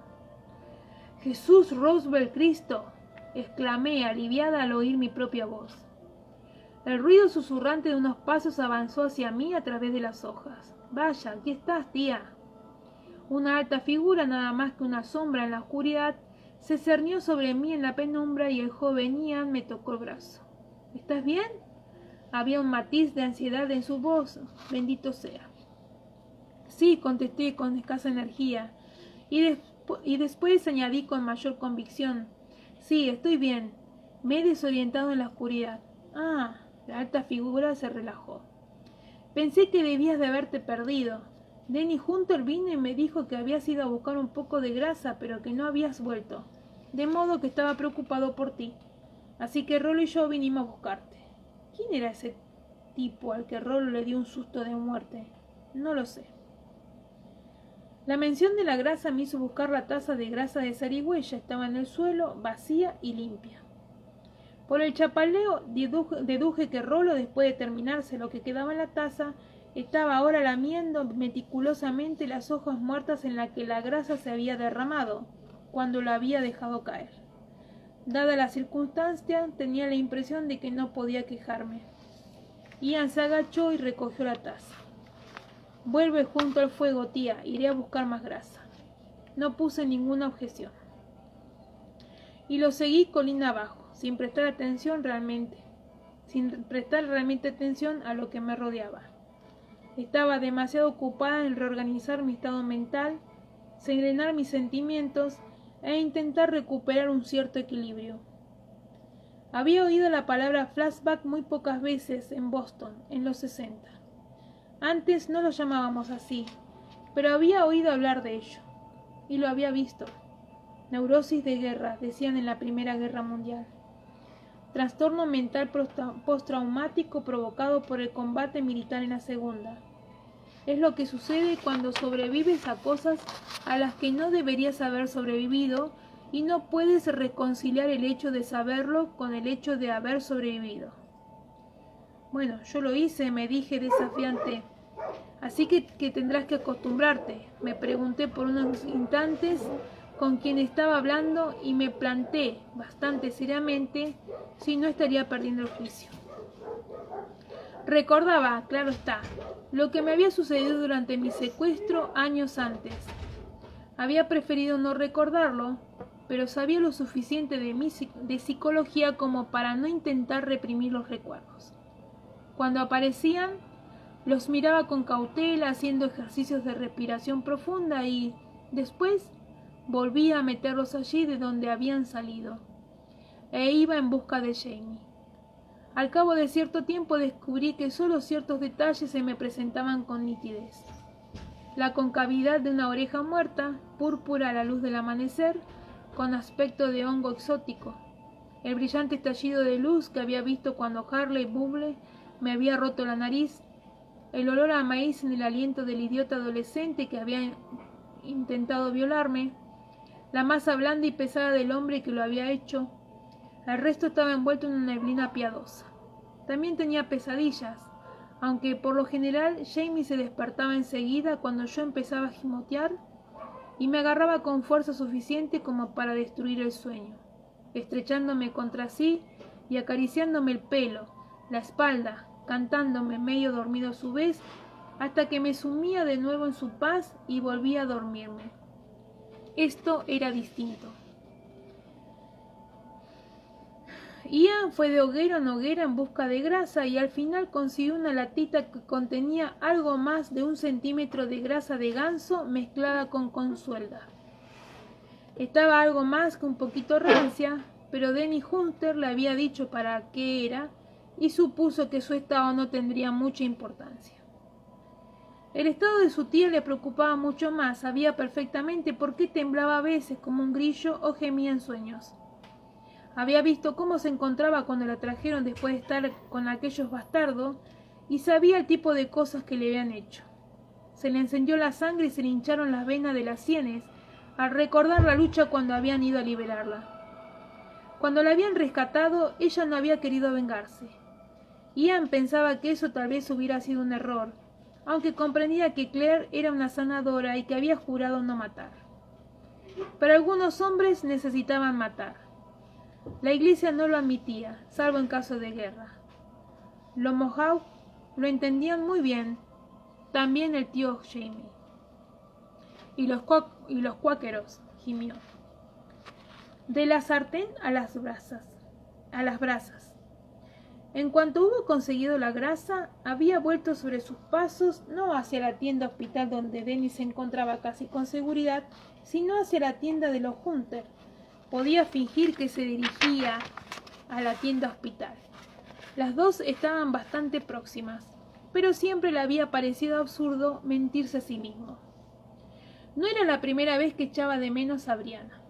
«¡Jesús Roosevelt Cristo!», exclamé, aliviada al oír mi propia voz. El ruido susurrante de unos pasos avanzó hacia mí a través de las hojas. «Vaya, aquí estás, tía». Una alta figura, nada más que una sombra en la oscuridad, se cernió sobre mí en la penumbra y el joven Ian me tocó el brazo. «¿Estás bien?». Había un matiz de ansiedad en su voz. «Bendito sea». «Sí», contesté con escasa energía, y después añadí con mayor convicción. «Sí, estoy bien. Me he desorientado en la oscuridad». «Ah». La alta figura se relajó. «Pensé que debías de haberte perdido. Denny Hunter vino y me dijo que habías ido a buscar un poco de grasa, pero que no habías vuelto. De modo que estaba preocupado por ti. Así que Rolo y yo vinimos a buscarte». ¿Quién era ese tipo al que Rolo le dio un susto de muerte? No lo sé. La mención de la grasa me hizo buscar la taza de grasa de zarigüeya. Estaba en el suelo, vacía y limpia. Por el chapaleo deduje que Rolo, después de terminarse lo que quedaba en la taza, estaba ahora lamiendo meticulosamente las hojas muertas en las que la grasa se había derramado, cuando la había dejado caer. Dada la circunstancia, tenía la impresión de que no podía quejarme. Ian se agachó y recogió la taza. «Vuelve junto al fuego, tía. Iré a buscar más grasa». No puse ninguna objeción. Y lo seguí colina abajo, sin prestar realmente atención a lo que me rodeaba. Estaba demasiado ocupada en reorganizar mi estado mental, serenar mis sentimientos e intentar recuperar un cierto equilibrio. Había oído la palabra flashback muy pocas veces en Boston, en los 60. Antes no lo llamábamos así, pero había oído hablar de ello, y lo había visto. Neurosis de guerra, decían en la Primera Guerra Mundial. Trastorno mental postraumático provocado por el combate militar en la Segunda. Es lo que sucede cuando sobrevives a cosas a las que no deberías haber sobrevivido y no puedes reconciliar el hecho de saberlo con el hecho de haber sobrevivido. «Bueno, yo lo hice», me dije desafiante. «Así que tendrás que acostumbrarte». Me pregunté por unos instantes con quién estaba hablando y me planté, bastante seriamente, si no estaría perdiendo el juicio. Recordaba, claro está, lo que me había sucedido durante mi secuestro años antes. Había preferido no recordarlo, pero sabía lo suficiente de psicología como para no intentar reprimir los recuerdos. Cuando aparecían, los miraba con cautela, haciendo ejercicios de respiración profunda y, después, volvía a meterlos allí de donde habían salido, e iba en busca de Jamie. Al cabo de cierto tiempo descubrí que solo ciertos detalles se me presentaban con nitidez. La concavidad de una oreja muerta, púrpura a la luz del amanecer, con aspecto de hongo exótico. El brillante estallido de luz que había visto cuando Harley Bubble me había roto la nariz. El olor a maíz en el aliento del idiota adolescente que había intentado violarme. La masa blanda y pesada del hombre que lo había hecho. El resto estaba envuelto en una neblina piadosa. También tenía pesadillas, aunque por lo general Jamie se despertaba enseguida cuando yo empezaba a gimotear y me agarraba con fuerza suficiente como para destruir el sueño, estrechándome contra sí y acariciándome el pelo, la espalda, cantándome medio dormido a su vez, hasta que me sumía de nuevo en su paz y volvía a dormirme. Esto era distinto. Ian fue de hoguera en hoguera en busca de grasa y al final consiguió una latita que contenía algo más de 1 centímetro de grasa de ganso mezclada con consuelda. Estaba algo más que un poquito rancia, pero Dennis Hunter le había dicho para qué era y supuso que su estado no tendría mucha importancia. El estado de su tía le preocupaba mucho más, sabía perfectamente por qué temblaba a veces como un grillo o gemía en sueños. Había visto cómo se encontraba cuando la trajeron después de estar con aquellos bastardos y sabía el tipo de cosas que le habían hecho. Se le encendió la sangre y se le hincharon las venas de las sienes al recordar la lucha cuando habían ido a liberarla. Cuando la habían rescatado, ella no había querido vengarse. Ian pensaba que eso tal vez hubiera sido un error, aunque comprendía que Claire era una sanadora y que había jurado no matar. Pero algunos hombres necesitaban matar. La iglesia no lo admitía, salvo en caso de guerra. Los Mohawk lo entendían muy bien, también el tío Jamie. Y los cuáqueros, gimió. De la sartén a las brasas. En cuanto hubo conseguido la grasa, había vuelto sobre sus pasos, no hacia la tienda hospital donde Dennis se encontraba casi con seguridad, sino hacia la tienda de los Hunter. Podía fingir que se dirigía a la tienda hospital. Las dos estaban bastante próximas, pero siempre le había parecido absurdo mentirse a sí mismo. No era la primera vez que echaba de menos a Brianna.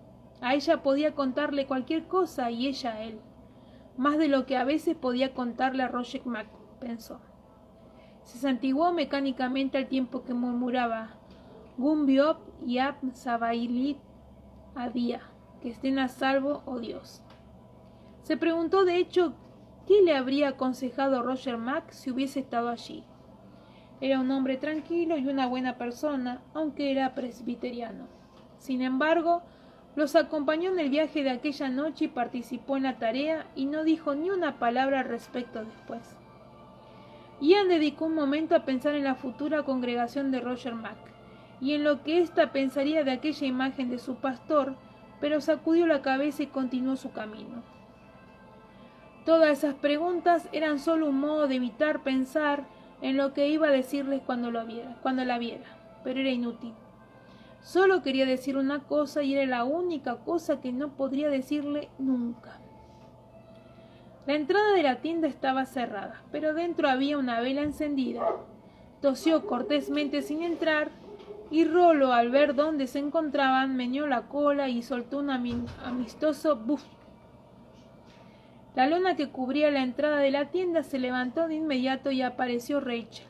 A ella podía contarle cualquier cosa y ella a él. Más de lo que a veces podía contarle a Roger Mac, pensó. Se santiguó mecánicamente al tiempo que murmuraba Gumbiop y Ab Sabailit Adia. Que estén a salvo, oh Dios. Se preguntó de hecho qué le habría aconsejado Roger Mac si hubiese estado allí. Era un hombre tranquilo y una buena persona, aunque era presbiteriano. Sin embargo, los acompañó en el viaje de aquella noche y participó en la tarea y no dijo ni una palabra al respecto después. Ian dedicó un momento a pensar en la futura congregación de Roger Mac y en lo que ésta pensaría de aquella imagen de su pastor, pero sacudió la cabeza y continuó su camino. Todas esas preguntas eran solo un modo de evitar pensar en lo que iba a decirles cuando la viera, pero era inútil. Solo quería decir una cosa y era la única cosa que no podría decirle nunca. La entrada de la tienda estaba cerrada, pero dentro había una vela encendida. Tosió cortésmente sin entrar y Rollo, al ver dónde se encontraban, meneó la cola y soltó un amistoso buf. La lona que cubría la entrada de la tienda se levantó de inmediato y apareció Rachel,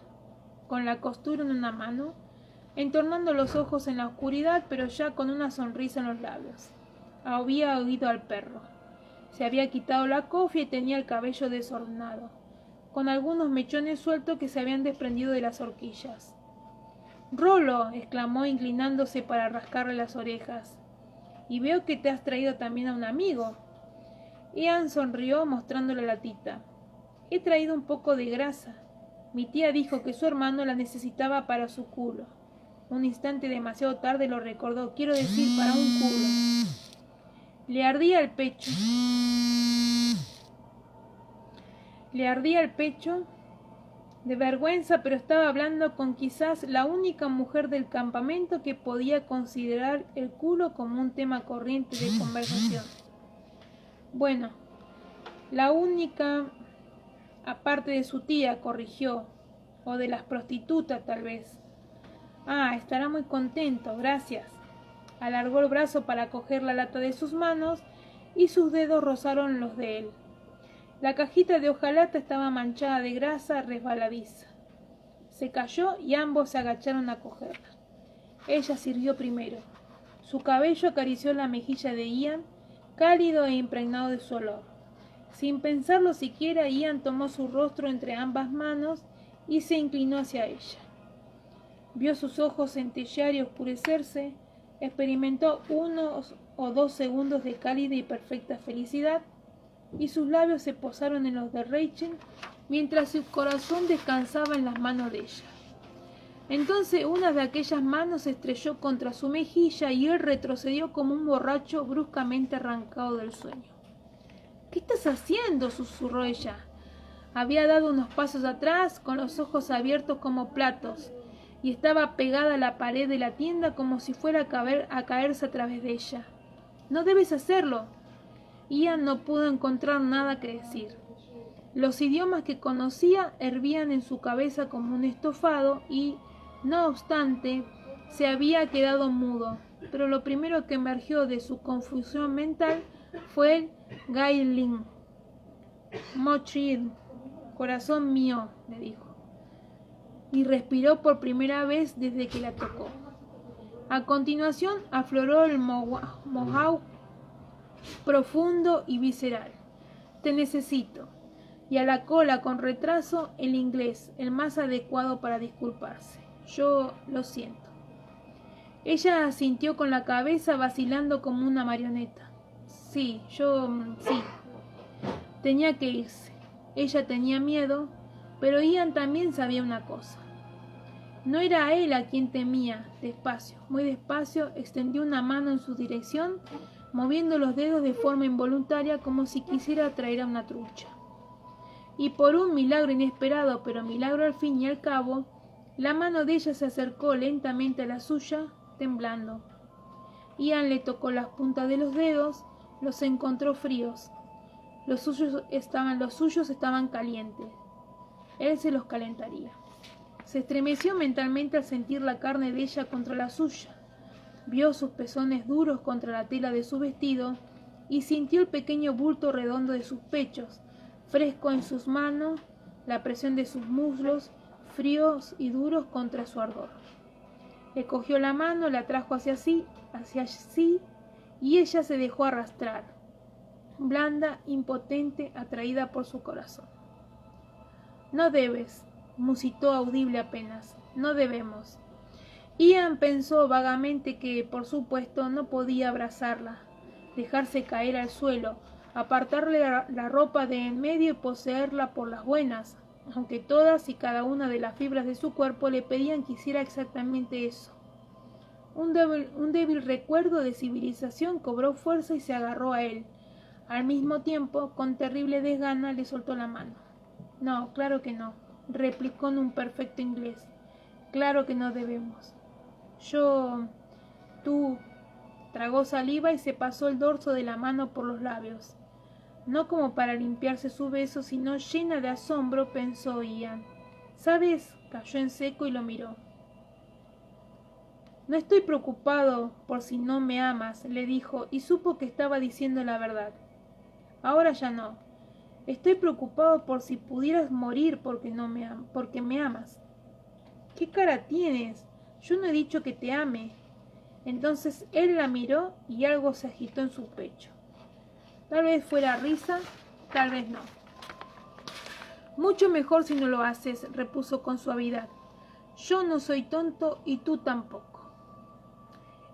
con la costura en una mano, entornando los ojos en la oscuridad, pero ya con una sonrisa en los labios. Había oído al perro. Se había quitado la cofia y tenía el cabello desordenado, con algunos mechones sueltos que se habían desprendido de las horquillas. —Rollo —exclamó inclinándose para rascarle las orejas—, y veo que te has traído también a un amigo. Ian sonrió mostrándole la latita. —He traído un poco de grasa. Mi tía dijo que su hermano la necesitaba para su culo. Un instante demasiado tarde lo recordó, quiero decir, para un culo. Le ardía el pecho. De vergüenza, pero estaba hablando con quizás la única mujer del campamento que podía considerar el culo como un tema corriente de conversación. Bueno, la única, aparte de su tía, corrigió, o de las prostitutas tal vez. Ah, estará muy contento, gracias. Alargó el brazo para coger la lata de sus manos y sus dedos rozaron los de él. La cajita de hojalata estaba manchada de grasa resbaladiza. Se cayó y ambos se agacharon a cogerla. Ella sirvió primero. Su cabello acarició la mejilla de Ian, cálido e impregnado de su olor. Sin pensarlo siquiera, Ian tomó su rostro entre ambas manos y se inclinó hacia ella. Vio sus ojos centellear y oscurecerse, experimentó 1 o 2 segundos de cálida y perfecta felicidad, y sus labios se posaron en los de Rachel, mientras su corazón descansaba en las manos de ella. Entonces una de aquellas manos se estrelló contra su mejilla y él retrocedió como un borracho bruscamente arrancado del sueño. ¿Qué estás haciendo?, susurró ella. Había dado unos pasos atrás, con los ojos abiertos como platos, y estaba pegada a la pared de la tienda como si fuera a caerse a través de ella. «No debes hacerlo». Ian no pudo encontrar nada que decir. Los idiomas que conocía hervían en su cabeza como un estofado y, no obstante, se había quedado mudo. Pero lo primero que emergió de su confusión mental fue el Gaelin. «Mochid, corazón mío», le dijo, y respiró por primera vez desde que la tocó. A continuación afloró el Mohawk profundo y visceral. «Te necesito», y a la cola con retraso el inglés, el más adecuado para disculparse. «Yo lo siento». Ella asintió con la cabeza, vacilando como una marioneta. Sí. Tenía que irse. Ella tenía miedo, pero Ian también sabía una cosa. No era a él a quien temía. Despacio, muy despacio, extendió una mano en su dirección, moviendo los dedos de forma involuntaria como si quisiera atraer a una trucha. Y por un milagro inesperado, pero milagro al fin y al cabo, la mano de ella se acercó lentamente a la suya, temblando. Ian le tocó las puntas de los dedos, los encontró fríos. Los suyos estaban calientes. Él se los calentaría. Se estremeció mentalmente al sentir la carne de ella contra la suya. Vio sus pezones duros contra la tela de su vestido y sintió el pequeño bulto redondo de sus pechos, fresco en sus manos, la presión de sus muslos, fríos y duros contra su ardor. Le cogió la mano, la trajo hacia sí, y ella se dejó arrastrar, blanda, impotente, atraída por su corazón. «No debes», musitó audible apenas, «no debemos». Ian pensó vagamente que, por supuesto, no podía abrazarla, dejarse caer al suelo, apartarle la ropa de en medio y poseerla por las buenas, aunque todas y cada una de las fibras de su cuerpo le pedían que hiciera exactamente eso. Un débil recuerdo de civilización cobró fuerza y se agarró a él. Al mismo tiempo, con terrible desgana, le soltó la mano. «No, claro que no», replicó en un perfecto inglés. «Claro que no debemos». Tú, tragó saliva y se pasó el dorso de la mano por los labios. No como para limpiarse su beso, sino llena de asombro, pensó Ian. «¿Sabes?», cayó en seco y lo miró. «No estoy preocupado por si no me amas», le dijo, y supo que estaba diciendo la verdad. «Ahora ya no. Estoy preocupado por si pudieras morir porque me amas». «¿Qué cara tienes? Yo no he dicho que te ame». Entonces él la miró y algo se agitó en su pecho. Tal vez fuera risa, tal vez no. «Mucho mejor si no lo haces», repuso con suavidad. «Yo no soy tonto y tú tampoco».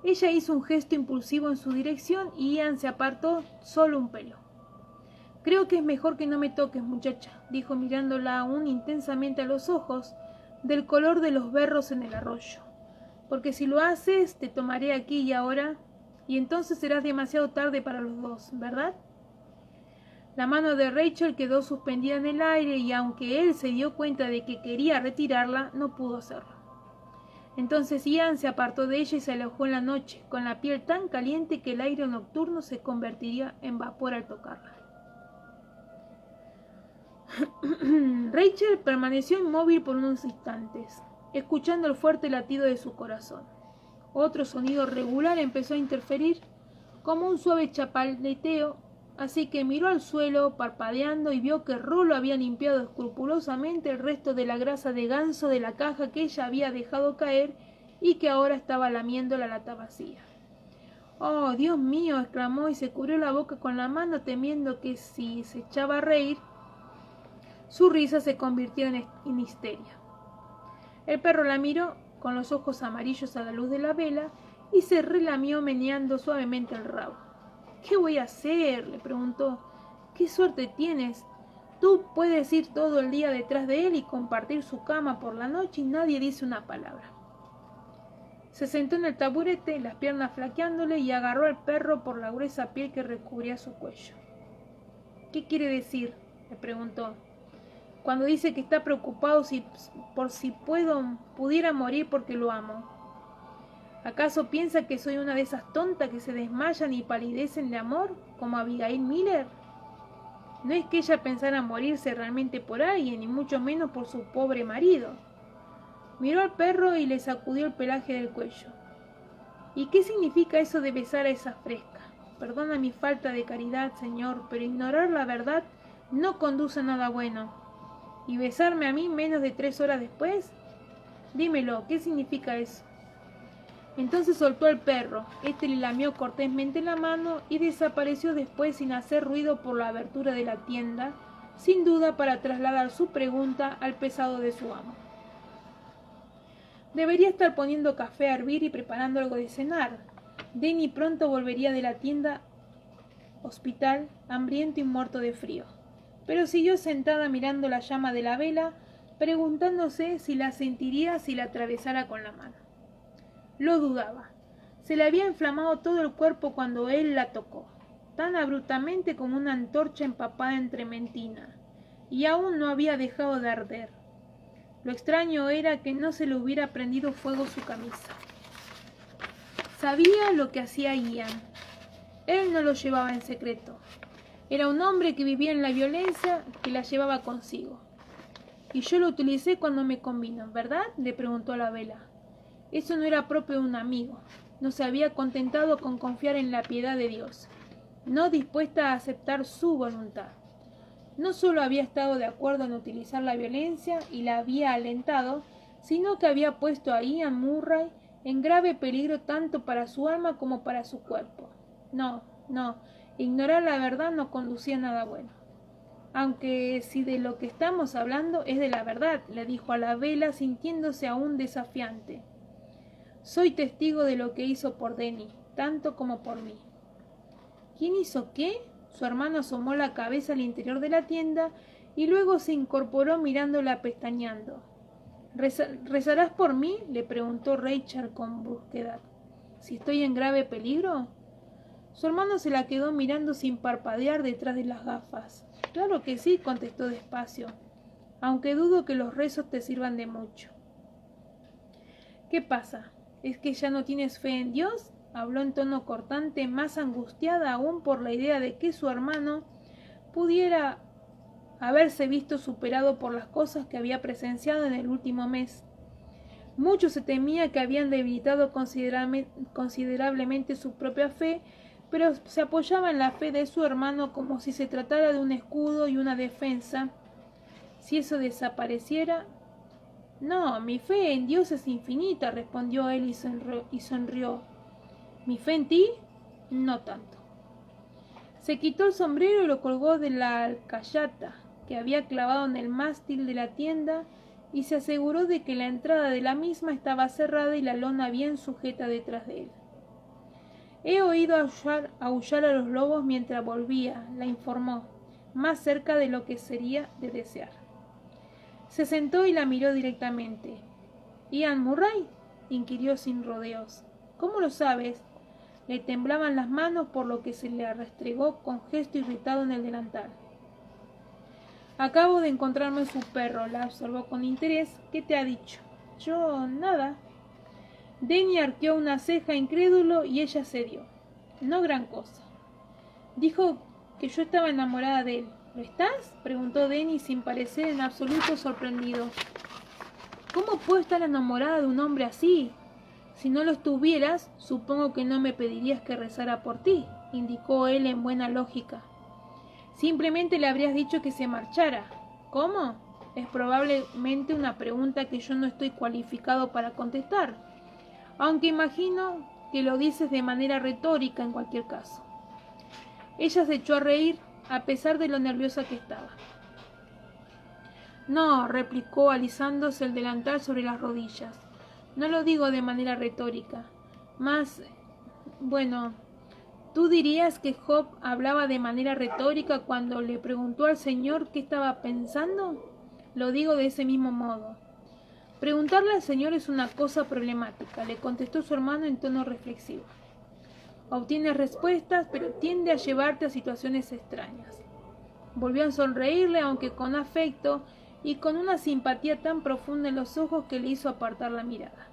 Ella hizo un gesto impulsivo en su dirección y Ian se apartó solo un pelo. «Creo que es mejor que no me toques, muchacha», dijo mirándola aún intensamente a los ojos, del color de los berros en el arroyo. «Porque si lo haces, te tomaré aquí y ahora, y entonces serás demasiado tarde para los dos, ¿verdad?». La mano de Rachel quedó suspendida en el aire y aunque él se dio cuenta de que quería retirarla, no pudo hacerlo. Entonces Ian se apartó de ella y se alejó en la noche, con la piel tan caliente que el aire nocturno se convertiría en vapor al tocarla. Rachel permaneció inmóvil por unos instantes, escuchando el fuerte latido de su corazón. Otro sonido regular empezó a interferir, como un suave chapaleteo, así que miró al suelo, parpadeando, y vio que Rolo había limpiado escrupulosamente el resto de la grasa de ganso de la caja que ella había dejado caer y que ahora estaba lamiendo la lata vacía. «Oh, Dios mío», exclamó y se cubrió la boca con la mano, temiendo que si se echaba a reír, su risa se convirtiera en histeria. El perro la miró, con los ojos amarillos a la luz de la vela, y se relamió meneando suavemente el rabo. «¿Qué voy a hacer?», le preguntó. «¿Qué suerte tienes? Tú puedes ir todo el día detrás de él y compartir su cama por la noche y nadie dice una palabra». Se sentó en el taburete, las piernas flaqueándole, y agarró al perro por la gruesa piel que recubría su cuello. ¿Qué quiere decir?, le preguntó, cuando dice que está preocupado por si pudiera morir porque lo amo. ¿Acaso piensa que soy una de esas tontas que se desmayan y palidecen de amor, como Abigail Miller? No es que ella pensara morirse realmente por alguien, y mucho menos por su pobre marido. Miró al perro y le sacudió el pelaje del cuello. ¿Y qué significa eso de besar a esa fresca? Perdona mi falta de caridad, señor, pero ignorar la verdad no conduce a nada bueno. ¿Y besarme a mí menos de 3 horas después? Dímelo, ¿qué significa eso? Entonces soltó al perro, este le lamió cortésmente la mano y desapareció después sin hacer ruido por la abertura de la tienda, sin duda para trasladar su pregunta al pesado de su amo. Debería estar poniendo café a hervir y preparando algo de cenar. Denny pronto volvería de la tienda hospital, hambriento y muerto de frío. Pero siguió sentada mirando la llama de la vela, preguntándose si la sentiría si la atravesara con la mano. Lo dudaba. Se le había inflamado todo el cuerpo cuando él la tocó, tan abruptamente como una antorcha empapada en trementina, y aún no había dejado de arder. Lo extraño era que no se le hubiera prendido fuego su camisa. Sabía lo que hacía Ian. Él no lo llevaba en secreto. Era un hombre que vivía en la violencia que la llevaba consigo. Y yo lo utilicé cuando me convino, ¿verdad?, le preguntó a la vela. Eso no era propio de un amigo. No se había contentado con confiar en la piedad de Dios, no dispuesta a aceptar su voluntad. No solo había estado de acuerdo en utilizar la violencia y la había alentado, sino que había puesto a Ian Murray en grave peligro tanto para su alma como para su cuerpo. No, ignorar la verdad no conducía a nada bueno. Aunque si de lo que estamos hablando es de la verdad, le dijo a la vela sintiéndose aún desafiante. Soy testigo de lo que hizo por Denny, tanto como por mí. ¿Quién hizo qué? Su hermano asomó la cabeza al interior de la tienda y luego se incorporó mirándola pestañeando. ¿Rezarás por mí?, le preguntó Rachel con brusquedad. ¿Si estoy en grave peligro? Su hermano se la quedó mirando sin parpadear detrás de las gafas. Claro que sí, contestó despacio, aunque dudo que los rezos te sirvan de mucho. ¿Qué pasa? ¿Es que ya no tienes fe en Dios?, habló en tono cortante, más angustiada aún por la idea de que su hermano pudiera haberse visto superado por las cosas que había presenciado en el último mes. Mucho se temía que habían debilitado considerablemente su propia fe, pero se apoyaba en la fe de su hermano como si se tratara de un escudo y una defensa. Si eso desapareciera... No, mi fe en Dios es infinita, respondió él y sonrió. ¿Mi fe en ti? No tanto. Se quitó el sombrero y lo colgó de la alcayata que había clavado en el mástil de la tienda y se aseguró de que la entrada de la misma estaba cerrada y la lona bien sujeta detrás de él. He oído aullar a los lobos mientras volvía, la informó, más cerca de lo que sería de desear. Se sentó y la miró directamente. ¿Ian Murray?, inquirió sin rodeos. ¿Cómo lo sabes? Le temblaban las manos por lo que se le restregó con gesto irritado en el delantal. Acabo de encontrarme su perro, la observó con interés. ¿Qué te ha dicho? Yo, nada. Denny arqueó una ceja incrédulo y ella cedió. No gran cosa. Dijo que yo estaba enamorada de él. ¿Lo estás?, preguntó Denny sin parecer en absoluto sorprendido. ¿Cómo puedo estar enamorada de un hombre así? Si no lo estuvieras, supongo que no me pedirías que rezara por ti, indicó él en buena lógica. Simplemente le habrías dicho que se marchara. ¿Cómo? Es probablemente una pregunta que yo no estoy cualificado para contestar, aunque imagino que lo dices de manera retórica en cualquier caso. Ella se echó a reír, a pesar de lo nerviosa que estaba. No, replicó alisándose el delantal sobre las rodillas. No lo digo de manera retórica. Más, bueno, ¿tú dirías que Job hablaba de manera retórica cuando le preguntó al Señor qué estaba pensando? Lo digo de ese mismo modo. Preguntarle al Señor es una cosa problemática, le contestó su hermano en tono reflexivo. Obtienes respuestas, pero tiende a llevarte a situaciones extrañas. Volvió a sonreírle, aunque con afecto y con una simpatía tan profunda en los ojos que le hizo apartar la mirada.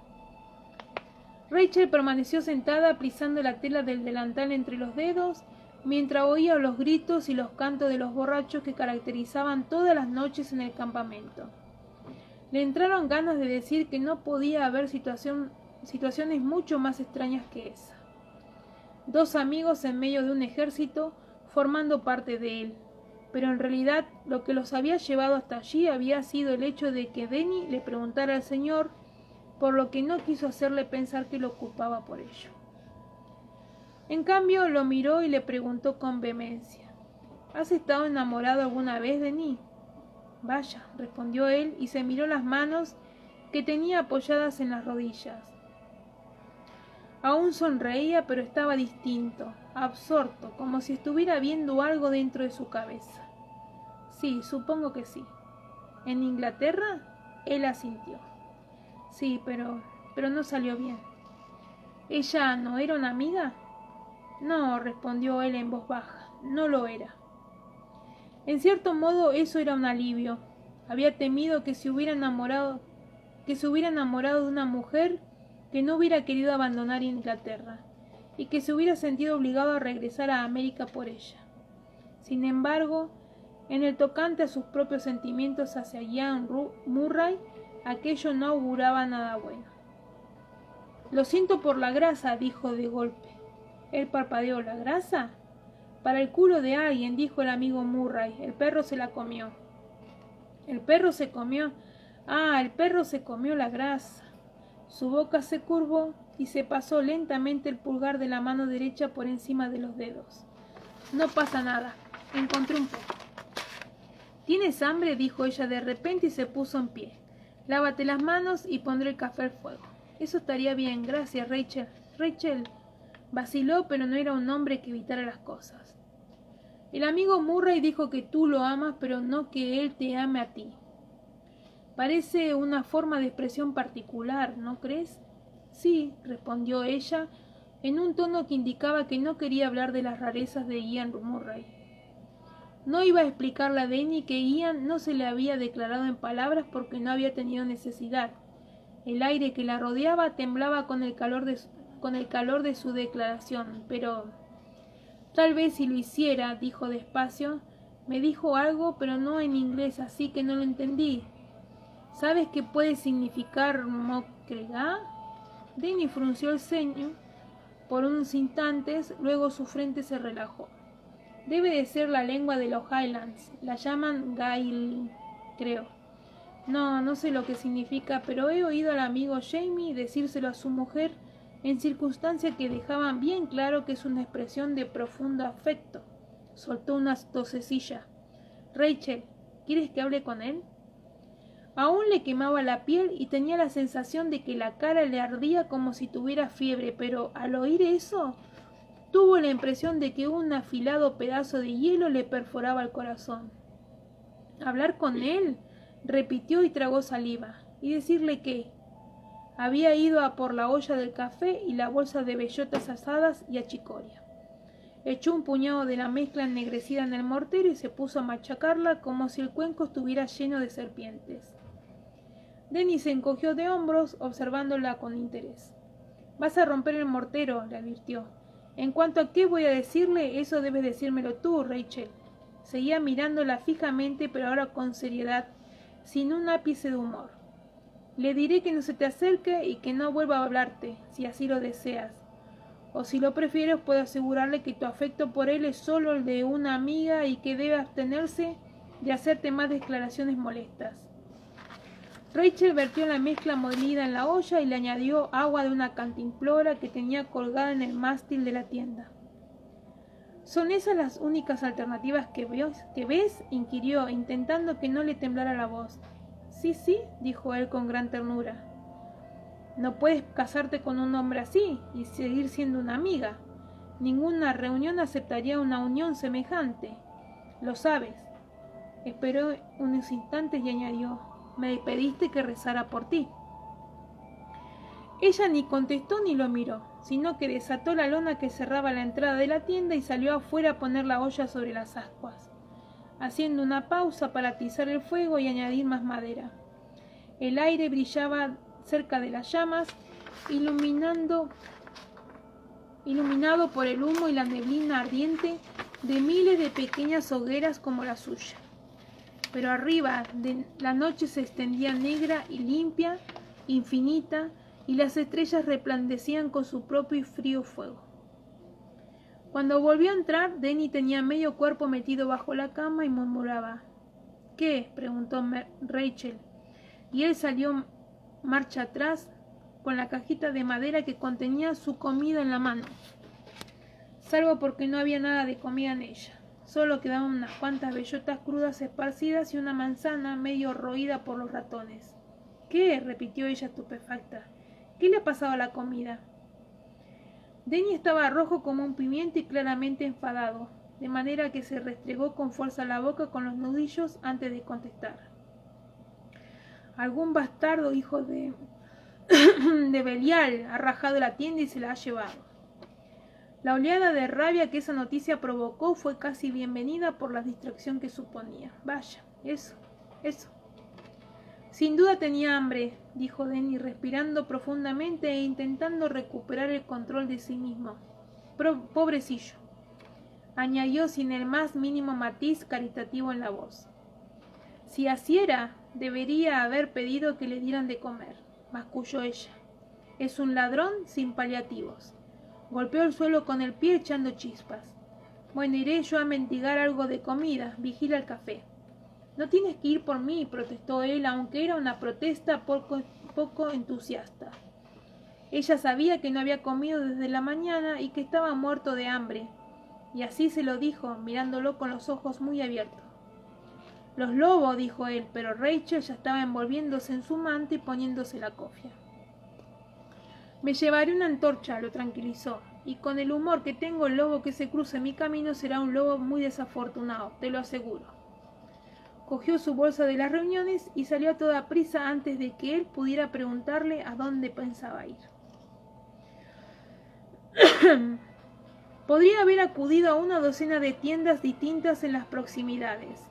Rachel permaneció sentada alisando la tela del delantal entre los dedos, mientras oía los gritos y los cantos de los borrachos que caracterizaban todas las noches en el campamento. Le entraron ganas de decir que no podía haber situaciones mucho más extrañas que esa. Dos amigos en medio de un ejército formando parte de él, pero en realidad lo que los había llevado hasta allí había sido el hecho de que Denny le preguntara al señor, por lo que no quiso hacerle pensar que lo culpaba por ello. En cambio, lo miró y le preguntó con vehemencia: ¿Has estado enamorado alguna vez, Denny? Vaya, respondió él y se miró las manos que tenía apoyadas en las rodillas. Aún sonreía, pero estaba distinto, absorto, como si estuviera viendo algo dentro de su cabeza. Sí, supongo que sí. ¿En Inglaterra? Él asintió. Sí, pero no salió bien. ¿Ella no era una amiga? No, respondió él en voz baja, no lo era. En cierto modo eso era un alivio. Había temido que se hubiera enamorado de una mujer que no hubiera querido abandonar Inglaterra y que se hubiera sentido obligado a regresar a América por ella. Sin embargo, en el tocante a sus propios sentimientos hacia Ian Murray, aquello no auguraba nada bueno. Lo siento por la grasa, dijo de golpe. Él parpadeó. ¿La grasa? Para el culo de alguien, dijo el amigo Murray. El perro se la comió. ¿El perro se comió? Ah, el perro se comió la grasa. Su boca se curvó y se pasó lentamente el pulgar de la mano derecha por encima de los dedos. No pasa nada. Encontré un poco. ¿Tienes hambre?, dijo ella de repente y se puso en pie. Lávate las manos y pondré el café al fuego. Eso estaría bien, gracias, Rachel. Rachel vaciló, pero no era un hombre que evitara las cosas. El amigo Murray dijo que tú lo amas, pero no que él te ame a ti. Parece una forma de expresión particular, ¿no crees? Sí, respondió ella, en un tono que indicaba que no quería hablar de las rarezas de Ian Murray. No iba a explicarle a Denny que Ian no se le había declarado en palabras porque no había tenido necesidad. El aire que la rodeaba temblaba con el calor de su declaración, pero tal vez si lo hiciera, dijo despacio. Me dijo algo, pero no en inglés, así que no lo entendí. ¿Sabes qué puede significar mocrega? Denny frunció el ceño por unos instantes, luego su frente se relajó. Debe de ser la lengua de los Highlands, la llaman Gael, creo. No sé lo que significa, pero he oído al amigo Jamie decírselo a su mujer en circunstancias que dejaban bien claro que es una expresión de profundo afecto. Soltó una tosecilla. Rachel, ¿quieres que hable con él? Aún le quemaba la piel y tenía la sensación de que la cara le ardía como si tuviera fiebre, pero al oír eso, tuvo la impresión de que un afilado pedazo de hielo le perforaba el corazón. ¿Hablar con él?, repitió y tragó saliva. ¿Y decirle qué? Había ido a por la olla del café y la bolsa de bellotas asadas y achicoria. Echó un puñado de la mezcla ennegrecida en el mortero y se puso a machacarla como si el cuenco estuviera lleno de serpientes. Denny se encogió de hombros, observándola con interés. «Vas a romper el mortero», le advirtió. «En cuanto a qué voy a decirle, eso debes decírmelo tú, Rachel». Seguía mirándola fijamente, pero ahora con seriedad, sin un ápice de humor. «Le diré que no se te acerque y que no vuelva a hablarte, si así lo deseas. O si lo prefieres, puedo asegurarle que tu afecto por él es solo el de una amiga y que debe abstenerse de hacerte más declaraciones molestas». Rachel vertió la mezcla molida en la olla y le añadió agua de una cantimplora que tenía colgada en el mástil de la tienda. ¿Son esas las únicas alternativas que ves? Inquirió, intentando que no le temblara la voz. Sí, dijo él con gran ternura. No puedes casarte con un hombre así y seguir siendo una amiga. Ninguna reunión aceptaría una unión semejante. Lo sabes. Esperó unos instantes y añadió: me pediste que rezara por ti. Ella ni contestó ni lo miró, sino que desató la lona que cerraba la entrada de la tienda y salió afuera a poner la olla sobre las ascuas. haciendo una pausa para atizar el fuego y añadir más madera. El aire brillaba cerca de las llamas, iluminado por el humo y la neblina ardiente de miles de pequeñas hogueras como la suya. Pero arriba la noche se extendía negra y limpia, infinita, y las estrellas resplandecían con su propio y frío fuego. Cuando volvió a entrar, Denny tenía medio cuerpo metido bajo la cama y murmuraba. ¿Qué? Preguntó Rachel, y él salió marcha atrás con la cajita de madera que contenía su comida en la mano, salvo porque no había nada de comida en ella. Solo quedaban unas cuantas bellotas crudas esparcidas y una manzana medio roída por los ratones. ¿Qué? Repitió ella estupefacta. ¿Qué le ha pasado a la comida? Denny estaba rojo como un pimiento y claramente enfadado, de manera que se restregó con fuerza la boca con los nudillos antes de contestar. Algún bastardo hijo de Belial ha rajado la tienda y se la ha llevado. La oleada de rabia que esa noticia provocó fue casi bienvenida por la distracción que suponía. Vaya, eso. Sin duda tenía hambre, dijo Denny, respirando profundamente e intentando recuperar el control de sí mismo. Pobrecillo, añadió sin el más mínimo matiz caritativo en la voz. Si así era, debería haber pedido que le dieran de comer, masculló ella. Es un ladrón sin paliativos. Golpeó el suelo con el pie echando chispas. Bueno, iré yo a mendigar algo de comida. Vigila el café. No tienes que ir por mí, protestó él, aunque era una protesta poco entusiasta. Ella sabía que no había comido desde la mañana y que estaba muerto de hambre, y así se lo dijo, mirándolo con los ojos muy abiertos. Los lobos, dijo él, pero Rachel ya estaba envolviéndose en su manto y poniéndose la cofia. Me llevaré una antorcha, lo tranquilizó, y con el humor que tengo, el lobo que se cruce mi camino será un lobo muy desafortunado, te lo aseguro. Cogió su bolsa de las reuniones y salió a toda prisa antes de que él pudiera preguntarle a dónde pensaba ir. Podría haber acudido a una docena de tiendas distintas en las proximidades.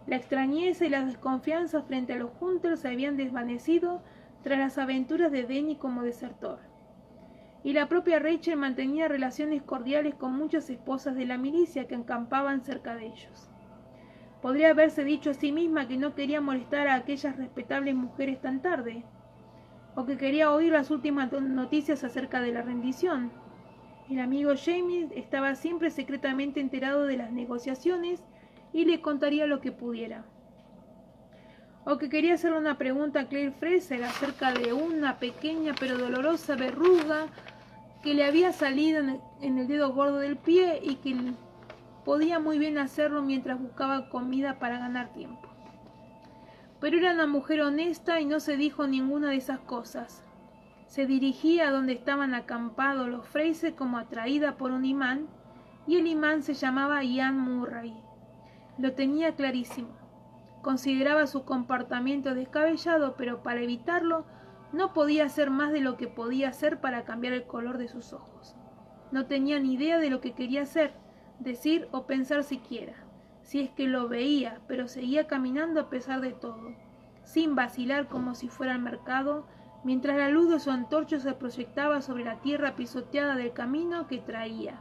La extrañeza y la desconfianza frente a los Hunters se habían desvanecido tras las aventuras de Denny como desertor. Y la propia Rachel mantenía relaciones cordiales con muchas esposas de la milicia que acampaban cerca de ellos. Podría haberse dicho a sí misma que no quería molestar a aquellas respetables mujeres tan tarde, o que quería oír las últimas noticias acerca de la rendición. El amigo Jamie estaba siempre secretamente enterado de las negociaciones y le contaría lo que pudiera. O que quería hacerle una pregunta a Claire Fraser acerca de una pequeña pero dolorosa verruga que le había salido en el dedo gordo del pie y que podía muy bien hacerlo mientras buscaba comida para ganar tiempo. Pero era una mujer honesta y no se dijo ninguna de esas cosas. Se dirigía a donde estaban acampados los Fraser como atraída por un imán, y el imán se llamaba Ian Murray. Lo tenía clarísimo. Consideraba su comportamiento descabellado, pero para evitarlo no podía hacer más de lo que podía hacer para cambiar el color de sus ojos. No tenía ni idea de lo que quería hacer, decir o pensar siquiera, si es que lo veía, pero seguía caminando a pesar de todo, sin vacilar como si fuera al mercado, mientras la luz de su antorcha se proyectaba sobre la tierra pisoteada del camino que traía,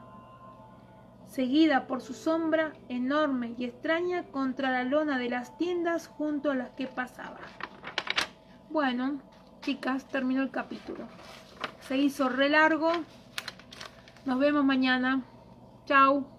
seguida por su sombra enorme y extraña contra la lona de las tiendas junto a las que pasaba. Bueno, chicas, terminó el capítulo. Se hizo re largo. Nos vemos mañana. Chao.